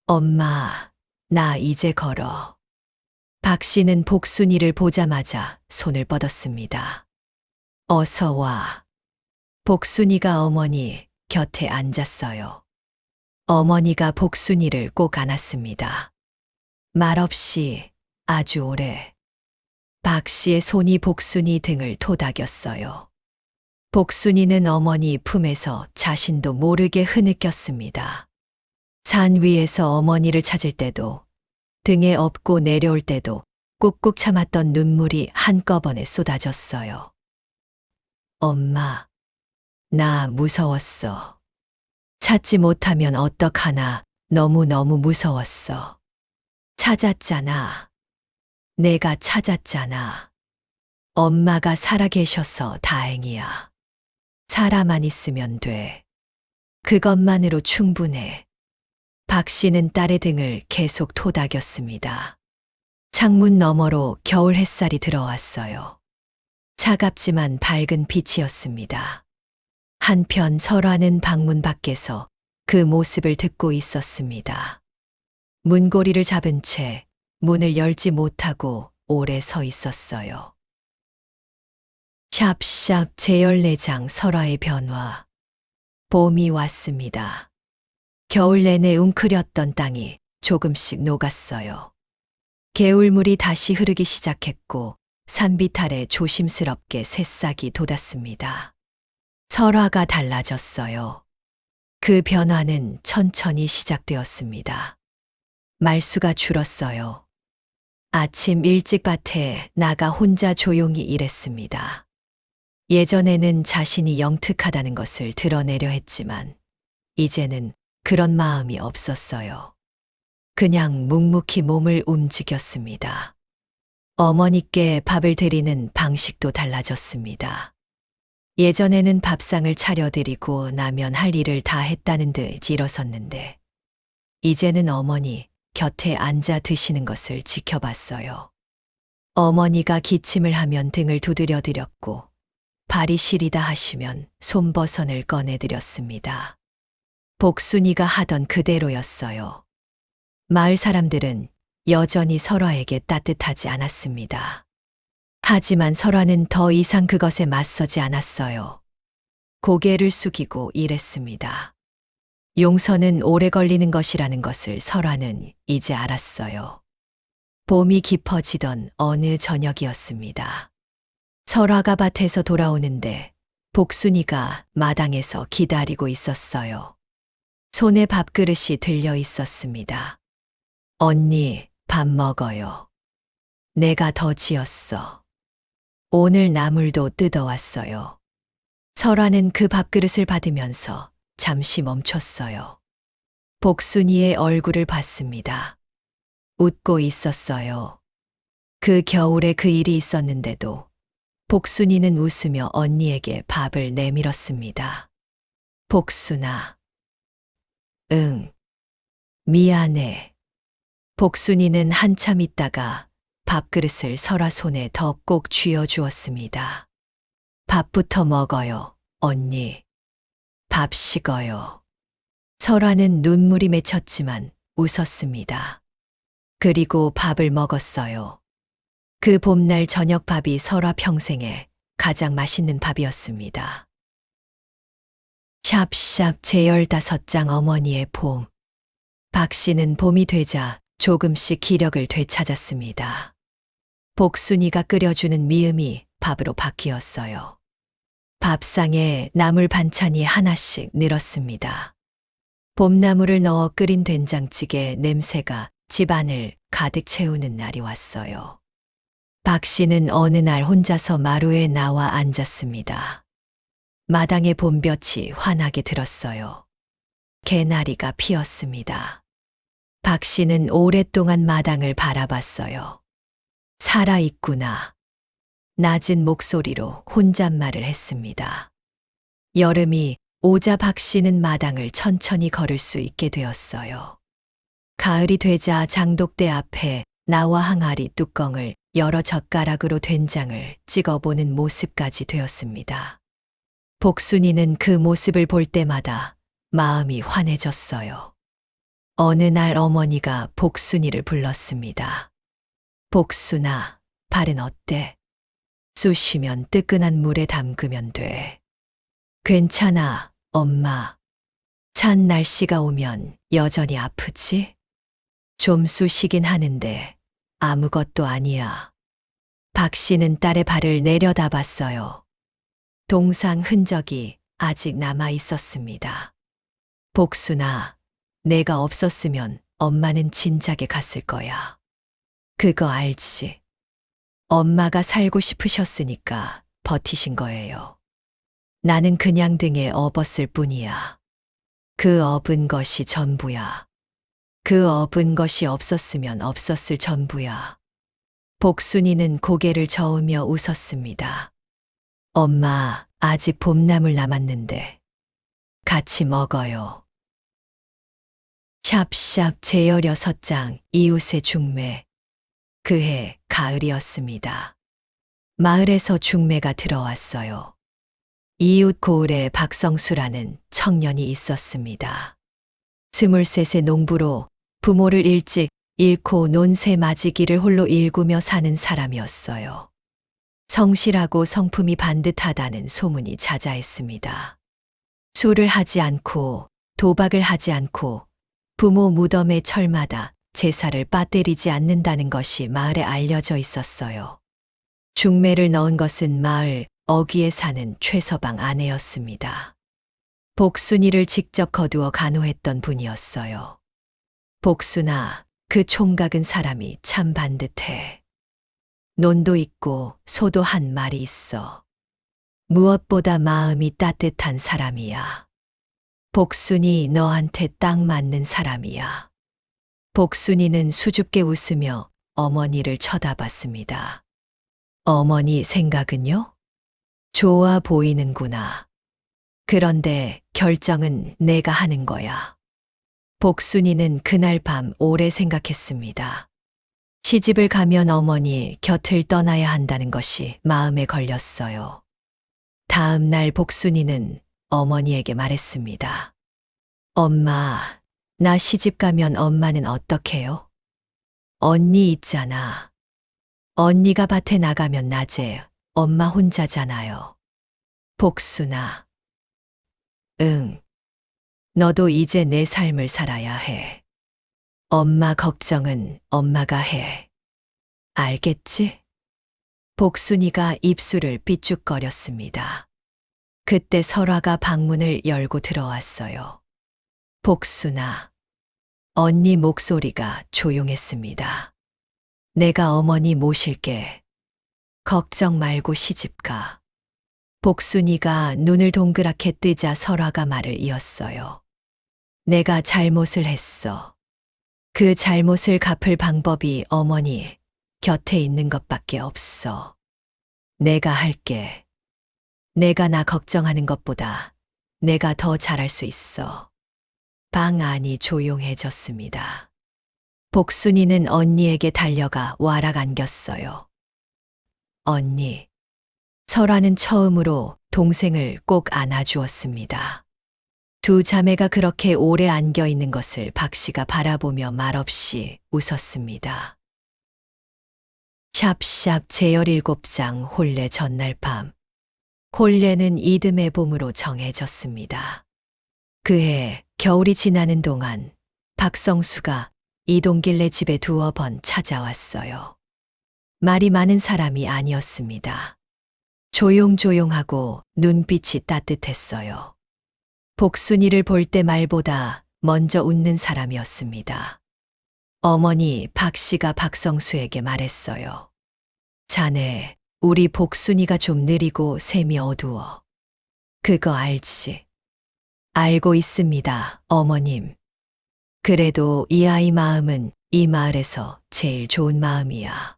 엄마, 나 이제 걸어. 박 씨는 복순이를 보자마자 손을 뻗었습니다. 어서 와. 복순이가 어머니 곁에 앉았어요. 어머니가 복순이를 꼭 안았습니다. 말없이 아주 오래. 박 씨의 손이 복순이 등을 토닥였어요. 복순이는 어머니 품에서 자신도 모르게 흐느꼈습니다. 산 위에서 어머니를 찾을 때도, 등에 업고 내려올 때도 꾹꾹 참았던 눈물이 한꺼번에 쏟아졌어요. 엄마, 나 무서웠어. 찾지 못하면 어떡하나 너무너무 무서웠어. 찾았잖아. 내가 찾았잖아. 엄마가 살아계셔서 다행이야. 살아만 있으면 돼. 그것만으로 충분해. 박 씨는 딸의 등을 계속 토닥였습니다. 창문 너머로 겨울 햇살이 들어왔어요. 차갑지만 밝은 빛이었습니다. 한편 설화는 방문 밖에서 그 모습을 듣고 있었습니다. 문고리를 잡은 채 문을 열지 못하고 오래 서 있었어요. 샵샵 제14장 설화의 변화. 봄이 왔습니다. 겨울 내내 웅크렸던 땅이 조금씩 녹았어요. 개울물이 다시 흐르기 시작했고 산비탈에 조심스럽게 새싹이 돋았습니다. 설화가 달라졌어요. 그 변화는 천천히 시작되었습니다. 말수가 줄었어요. 아침 일찍 밭에 나가 혼자 조용히 일했습니다. 예전에는 자신이 영특하다는 것을 드러내려 했지만 이제는 그런 마음이 없었어요. 그냥 묵묵히 몸을 움직였습니다. 어머니께 밥을 드리는 방식도 달라졌습니다. 예전에는 밥상을 차려드리고 나면 할 일을 다 했다는 듯 일어섰는데 이제는 어머니 곁에 앉아 드시는 것을 지켜봤어요. 어머니가 기침을 하면 등을 두드려 드렸고 발이 시리다 하시면 손버선을 꺼내드렸습니다. 복순이가 하던 그대로였어요. 마을 사람들은 여전히 설화에게 따뜻하지 않았습니다. 하지만 설화는 더 이상 그것에 맞서지 않았어요. 고개를 숙이고 일했습니다. 용서는 오래 걸리는 것이라는 것을 설화는 이제 알았어요. 봄이 깊어지던 어느 저녁이었습니다. 설화가 밭에서 돌아오는데 복순이가 마당에서 기다리고 있었어요. 손에 밥그릇이 들려 있었습니다. 언니, 밥 먹어요. 내가 더 지었어. 오늘 나물도 뜯어왔어요. 설화는 그 밥그릇을 받으면서 잠시 멈췄어요. 복순이의 얼굴을 봤습니다. 웃고 있었어요. 그 겨울에 그 일이 있었는데도 복순이는 웃으며 언니에게 밥을 내밀었습니다. 복순아. 응. 미안해. 복순이는 한참 있다가 밥그릇을 설화 손에 더 꼭 쥐어주었습니다. 밥부터 먹어요, 언니. 밥 식어요. 설화는 눈물이 맺혔지만 웃었습니다. 그리고 밥을 먹었어요. 그 봄날 저녁밥이 설화 평생에 가장 맛있는 밥이었습니다. 샵샵 제15장 어머니의 봄. 박 씨는 봄이 되자 조금씩 기력을 되찾았습니다. 복순이가 끓여주는 미음이 밥으로 바뀌었어요. 밥상에 나물 반찬이 하나씩 늘었습니다. 봄나물을 넣어 끓인 된장찌개 냄새가 집안을 가득 채우는 날이 왔어요. 박 씨는 어느 날 혼자서 마루에 나와 앉았습니다. 마당에 봄볕이 환하게 들었어요. 개나리가 피었습니다. 박 씨는 오랫동안 마당을 바라봤어요. 살아있구나. 낮은 목소리로 혼잣말을 했습니다. 여름이 오자 박 씨는 마당을 천천히 걸을 수 있게 되었어요. 가을이 되자 장독대 앞에 나와 항아리 뚜껑을 열어 젓가락으로 된장을 찍어보는 모습까지 되었습니다. 복순이는 그 모습을 볼 때마다 마음이 환해졌어요. 어느 날 어머니가 복순이를 불렀습니다. 복순아, 발은 어때? 쑤시면 뜨끈한 물에 담그면 돼. 괜찮아, 엄마. 찬 날씨가 오면 여전히 아프지? 좀 쑤시긴 하는데 아무것도 아니야. 박 씨는 딸의 발을 내려다봤어요. 동상 흔적이 아직 남아 있었습니다. 복순아, 내가 없었으면 엄마는 진작에 갔을 거야. 그거 알지? 엄마가 살고 싶으셨으니까 버티신 거예요. 나는 그냥 등에 업었을 뿐이야. 그 업은 것이 전부야. 그 업은 것이 없었으면 없었을 전부야. 복순이는 고개를 저으며 웃었습니다. 엄마, 아직 봄나물 남았는데 같이 먹어요. 샵샵 제16장 이웃의 중매. 그해 가을이었습니다. 마을에서 중매가 들어왔어요. 이웃 고을에 박성수라는 청년이 있었습니다. 23의 농부로 부모를 일찍 잃고 논 새 맞이기를 홀로 일구며 사는 사람이었어요. 성실하고 성품이 반듯하다는 소문이 자자했습니다. 술을 하지 않고 도박을 하지 않고 부모 무덤의 철마다 제사를 빠뜨리지 않는다는 것이 마을에 알려져 있었어요. 중매를 넣은 것은 마을 어귀에 사는 최서방 아내였습니다. 복순이를 직접 거두어 간호했던 분이었어요. 복순아, 그 총각은 사람이 참 반듯해. 논도 있고 소도 한 마리 있어. 무엇보다 마음이 따뜻한 사람이야. 복순이 너한테 딱 맞는 사람이야. 복순이는 수줍게 웃으며 어머니를 쳐다봤습니다. 어머니 생각은요? 좋아 보이는구나. 그런데 결정은 내가 하는 거야. 복순이는 그날 밤 오래 생각했습니다. 시집을 가면 어머니 곁을 떠나야 한다는 것이 마음에 걸렸어요. 다음 날 복순이는 어머니에게 말했습니다. 엄마, 나 시집 가면 엄마는 어떡해요? 언니 있잖아. 언니가 밭에 나가면 낮에 엄마 혼자잖아요. 복순아. 응. 너도 이제 내 삶을 살아야 해. 엄마 걱정은 엄마가 해. 알겠지? 복순이가 입술을 삐죽거렸습니다. 그때 설화가 방문을 열고 들어왔어요. 복순아. 언니 목소리가 조용했습니다. 내가 어머니 모실게. 걱정 말고 시집가. 복순이가 눈을 동그랗게 뜨자 설화가 말을 이었어요. 내가 잘못을 했어. 그 잘못을 갚을 방법이 어머니 곁에 있는 것밖에 없어. 내가 할게. 내가 나 걱정하는 것보다 내가 더 잘할 수 있어. 방 안이 조용해졌습니다. 복순이는 언니에게 달려가 와락 안겼어요. 언니. 설화는 처음으로 동생을 꼭 안아주었습니다. 두 자매가 그렇게 오래 안겨 있는 것을 박 씨가 바라보며 말없이 웃었습니다. 샵샵 제17장 혼례 전날 밤. 혼례는 이듬해 봄으로 정해졌습니다. 그해 겨울이 지나는 동안 박성수가 이동길래 집에 두어 번 찾아왔어요. 말이 많은 사람이 아니었습니다. 조용조용하고 눈빛이 따뜻했어요. 복순이를 볼 때 말보다 먼저 웃는 사람이었습니다. 어머니 박 씨가 박성수에게 말했어요. 자네, 우리 복순이가 좀 느리고 셈이 어두워. 그거 알지? 알고 있습니다, 어머님. 그래도 이 아이 마음은 이 마을에서 제일 좋은 마음이야.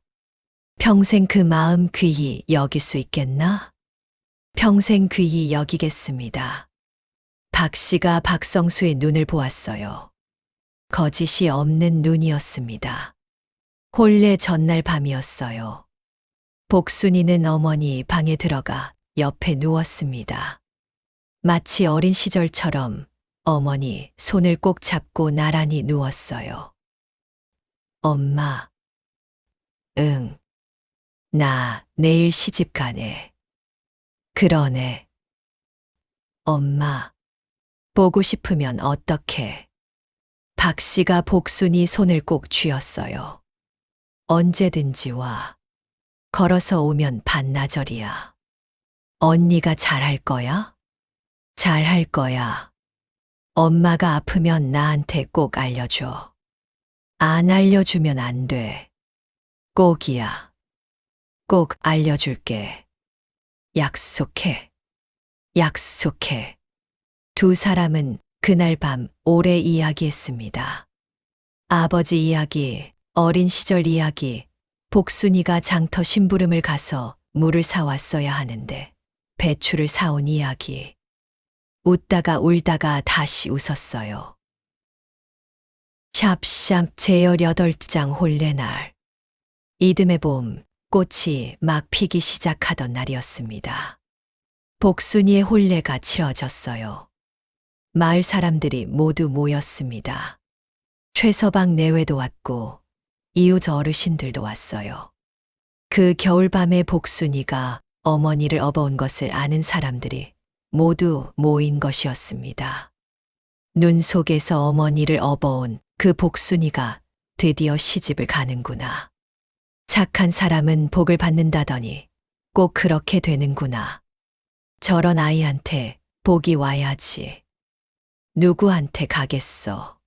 평생 그 마음 귀히 여길 수 있겠나? 평생 귀히 여기겠습니다. 박 씨가 박성수의 눈을 보았어요. 거짓이 없는 눈이었습니다. 혼례 전날 밤이었어요. 복순이는 어머니 방에 들어가 옆에 누웠습니다. 마치 어린 시절처럼 어머니 손을 꼭 잡고 나란히 누웠어요. 엄마. 응. 나 내일 시집 가네. 그러네. 엄마. 보고 싶으면 어떡해. 박 씨가 복순이 손을 꼭 쥐었어요. 언제든지 와. 걸어서 오면 반나절이야. 언니가 잘할 거야? 잘할 거야. 엄마가 아프면 나한테 꼭 알려줘. 안 알려주면 안 돼. 꼭이야. 꼭 알려줄게. 약속해. 약속해. 두 사람은 그날 밤 오래 이야기했습니다. 아버지 이야기, 어린 시절 이야기, 복순이가 장터 심부름을 가서 물을 사왔어야 하는데 배추를 사온 이야기. 웃다가 울다가 다시 웃었어요. 샵샵 제18장 혼례날. 이듬해 봄, 꽃이 막 피기 시작하던 날이었습니다. 복순이의 혼례가 치러졌어요. 마을 사람들이 모두 모였습니다. 최서방 내외도 왔고 이웃 어르신들도 왔어요. 그 겨울밤에 복순이가 어머니를 업어온 것을 아는 사람들이 모두 모인 것이었습니다. 눈 속에서 어머니를 업어온 그 복순이가 드디어 시집을 가는구나. 착한 사람은 복을 받는다더니 꼭 그렇게 되는구나. 저런 아이한테 복이 와야지. 누구한테 가겠어.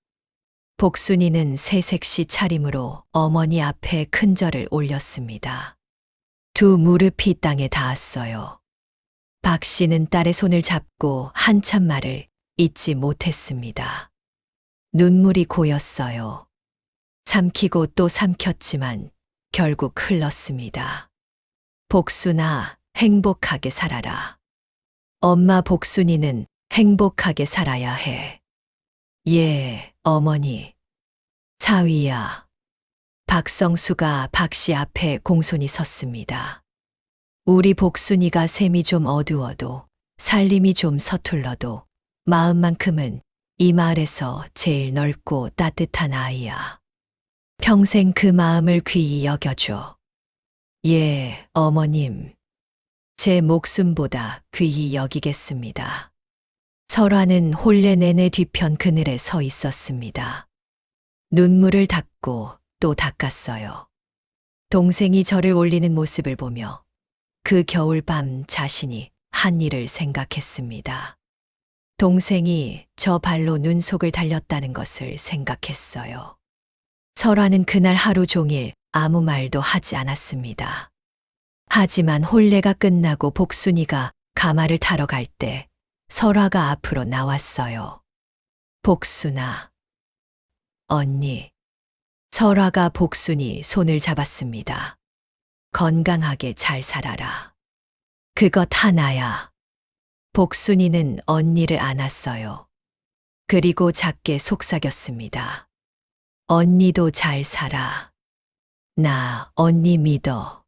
복순이는 새색시 차림으로 어머니 앞에 큰 절을 올렸습니다. 두 무릎이 땅에 닿았어요. 박 씨는 딸의 손을 잡고 한참 말을 잇지 못했습니다. 눈물이 고였어요. 삼키고 또 삼켰지만 결국 흘렀습니다. 복순아, 행복하게 살아라. 엄마 복순이는 행복하게 살아야 해. 예, 어머니. 사위야. 박성수가 박씨 앞에 공손히 섰습니다. 우리 복순이가 셈이 좀 어두워도 살림이 좀 서툴러도 마음만큼은 이 마을에서 제일 넓고 따뜻한 아이야. 평생 그 마음을 귀히 여겨줘. 예, 어머님. 제 목숨보다 귀히 여기겠습니다. 설화는 혼례 내내 뒤편 그늘에 서 있었습니다. 눈물을 닦고 또 닦았어요. 동생이 저를 올리는 모습을 보며 그 겨울밤 자신이 한 일을 생각했습니다. 동생이 저 발로 눈속을 달렸다는 것을 생각했어요. 설화는 그날 하루 종일 아무 말도 하지 않았습니다. 하지만 혼례가 끝나고 복순이가 가마를 타러 갈 때 설화가 앞으로 나왔어요. 복순아. 언니. 설화가 복순이 손을 잡았습니다. 건강하게 잘 살아라. 그것 하나야. 복순이는 언니를 안았어요. 그리고 작게 속삭였습니다. 언니도 잘 살아. 나 언니 믿어.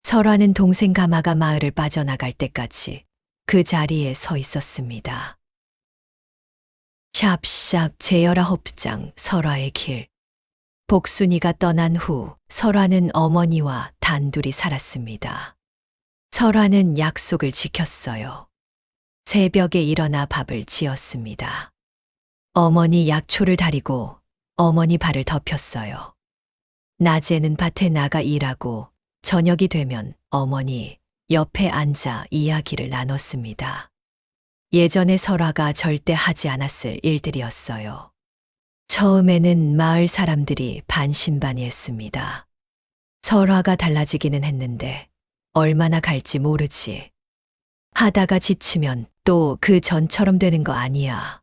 설화는 동생 가마가 마을을 빠져나갈 때까지 그 자리에 서 있었습니다. 샵샵 제19장 설화의 길. 복순이가 떠난 후 설화는 어머니와 단둘이 살았습니다. 설화는 약속을 지켰어요. 새벽에 일어나 밥을 지었습니다. 어머니 약초를 다리고 어머니 발을 덮였어요. 낮에는 밭에 나가 일하고 저녁이 되면 어머니 옆에 앉아 이야기를 나눴습니다. 예전에 설화가 절대 하지 않았을 일들이었어요. 처음에는 마을 사람들이 반신반의했습니다. 설화가 달라지기는 했는데 얼마나 갈지 모르지. 하다가 지치면 또 그 전처럼 되는 거 아니야.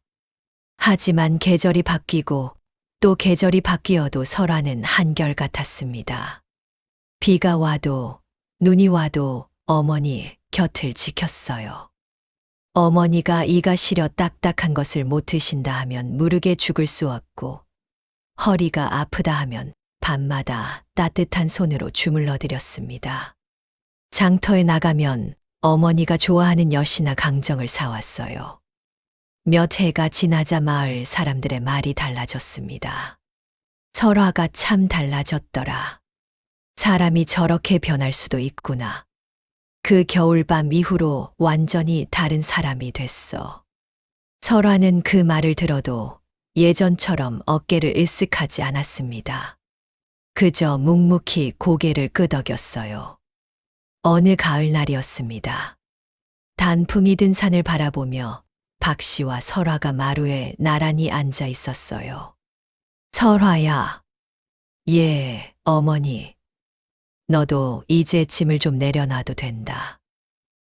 하지만 계절이 바뀌고 또 계절이 바뀌어도 설화는 한결같았습니다. 비가 와도 눈이 와도 어머니 곁을 지켰어요. 어머니가 이가 시려 딱딱한 것을 못 드신다 하면 무르게 죽을 수 없고 허리가 아프다 하면 밤마다 따뜻한 손으로 주물러 드렸습니다. 장터에 나가면 어머니가 좋아하는 엿이나 강정을 사왔어요. 몇 해가 지나자 마을 사람들의 말이 달라졌습니다. 설화가 참 달라졌더라. 사람이 저렇게 변할 수도 있구나. 그 겨울밤 이후로 완전히 다른 사람이 됐어. 설화는 그 말을 들어도 예전처럼 어깨를 으쓱하지 않았습니다. 그저 묵묵히 고개를 끄덕였어요. 어느 가을날이었습니다. 단풍이 든 산을 바라보며 박 씨와 설화가 마루에 나란히 앉아 있었어요. 설화야. 예, 어머니. 너도 이제 짐을 좀 내려놔도 된다.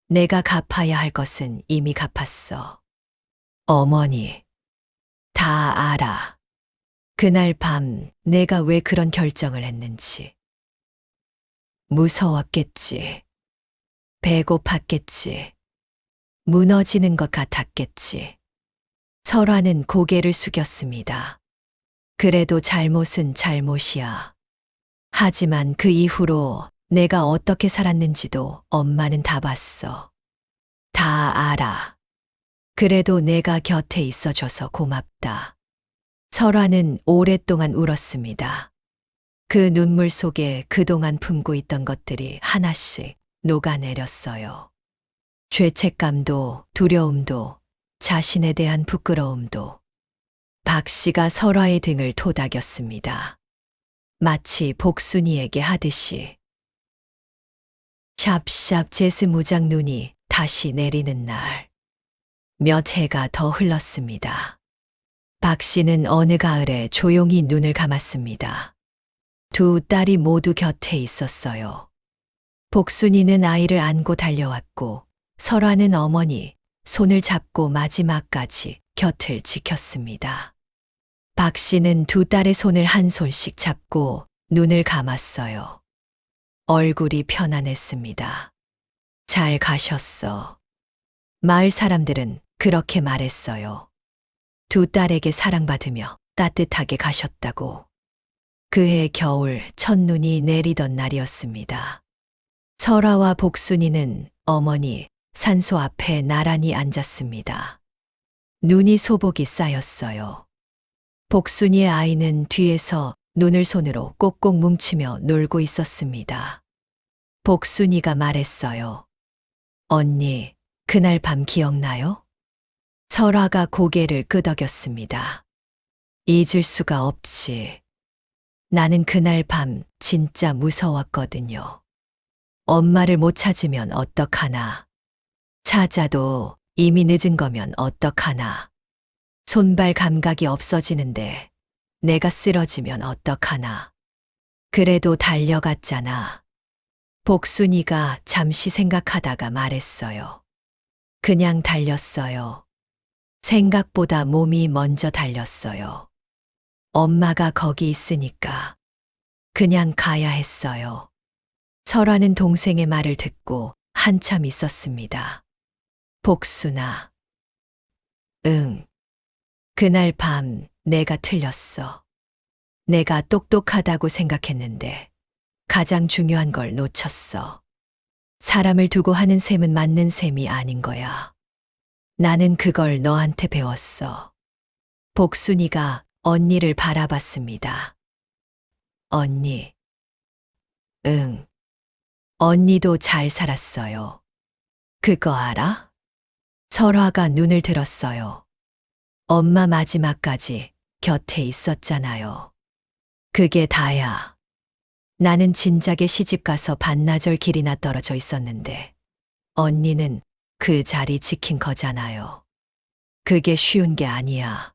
내가 갚아야 할 것은 이미 갚았어. 어머니. 다 알아. 그날 밤 내가 왜 그런 결정을 했는지. 무서웠겠지. 배고팠겠지. 무너지는 것 같았겠지. 설화는 고개를 숙였습니다. 그래도 잘못은 잘못이야. 하지만 그 이후로 내가 어떻게 살았는지도 엄마는 다 봤어. 다 알아. 그래도 내가 곁에 있어줘서 고맙다. 설화는 오랫동안 울었습니다. 그 눈물 속에 그동안 품고 있던 것들이 하나씩 녹아내렸어요. 죄책감도, 두려움도, 자신에 대한 부끄러움도. 박 씨가 설화의 등을 토닥였습니다. 마치 복순이에게 하듯이. 샵샵 제스 무장 눈이 다시 내리는 날. 몇 해가 더 흘렀습니다. 박 씨는 어느 가을에 조용히 눈을 감았습니다. 두 딸이 모두 곁에 있었어요. 복순이는 아이를 안고 달려왔고 설화는 어머니 손을 잡고 마지막까지 곁을 지켰습니다. 박 씨는 두 딸의 손을 한 손씩 잡고 눈을 감았어요. 얼굴이 편안했습니다. 잘 가셨어. 마을 사람들은 그렇게 말했어요. 두 딸에게 사랑받으며 따뜻하게 가셨다고. 그해 겨울 첫눈이 내리던 날이었습니다. 설아와 복순이는 어머니 산소 앞에 나란히 앉았습니다. 눈이 소복이 쌓였어요. 복순이의 아이는 뒤에서 눈을 손으로 꼭꼭 뭉치며 놀고 있었습니다. 복순이가 말했어요. 언니, 그날 밤 기억나요? 설아가 고개를 끄덕였습니다. 잊을 수가 없지. 나는 그날 밤 진짜 무서웠거든요. 엄마를 못 찾으면 어떡하나. 찾아도 이미 늦은 거면 어떡하나. 손발 감각이 없어지는데 내가 쓰러지면 어떡하나. 그래도 달려갔잖아. 복순이가 잠시 생각하다가 말했어요. 그냥 달렸어요. 생각보다 몸이 먼저 달렸어요. 엄마가 거기 있으니까. 그냥 가야 했어요. 설아는 동생의 말을 듣고 한참 있었습니다. 복순아. 응. 그날 밤 내가 틀렸어. 내가 똑똑하다고 생각했는데 가장 중요한 걸 놓쳤어. 사람을 두고 하는 셈은 맞는 셈이 아닌 거야. 나는 그걸 너한테 배웠어. 복순이가 언니를 바라봤습니다. 언니. 응. 언니도 잘 살았어요. 그거 알아? 설화가 눈을 들었어요. 엄마 마지막까지 곁에 있었잖아요. 그게 다야. 나는 진작에 시집가서 반나절 길이나 떨어져 있었는데 언니는 그 자리 지킨 거잖아요. 그게 쉬운 게 아니야.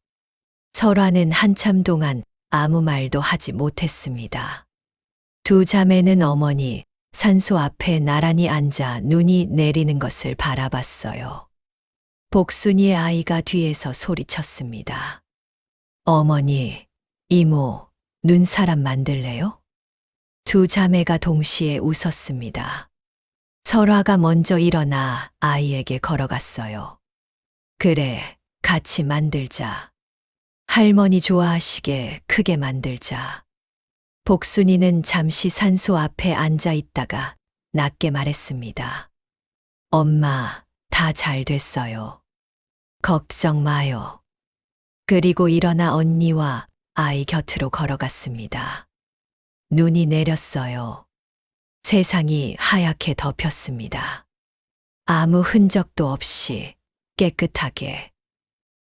설화는 한참 동안 아무 말도 하지 못했습니다. 두 자매는 어머니 산소 앞에 나란히 앉아 눈이 내리는 것을 바라봤어요. 복순이의 아이가 뒤에서 소리쳤습니다. 어머니, 이모, 눈사람 만들래요? 두 자매가 동시에 웃었습니다. 설화가 먼저 일어나 아이에게 걸어갔어요. 그래, 같이 만들자. 할머니 좋아하시게 크게 만들자. 복순이는 잠시 산소 앞에 앉아 있다가 낮게 말했습니다. 엄마, 다 잘 됐어요. 걱정 마요. 그리고 일어나 언니와 아이 곁으로 걸어갔습니다. 눈이 내렸어요. 세상이 하얗게 덮였습니다. 아무 흔적도 없이 깨끗하게.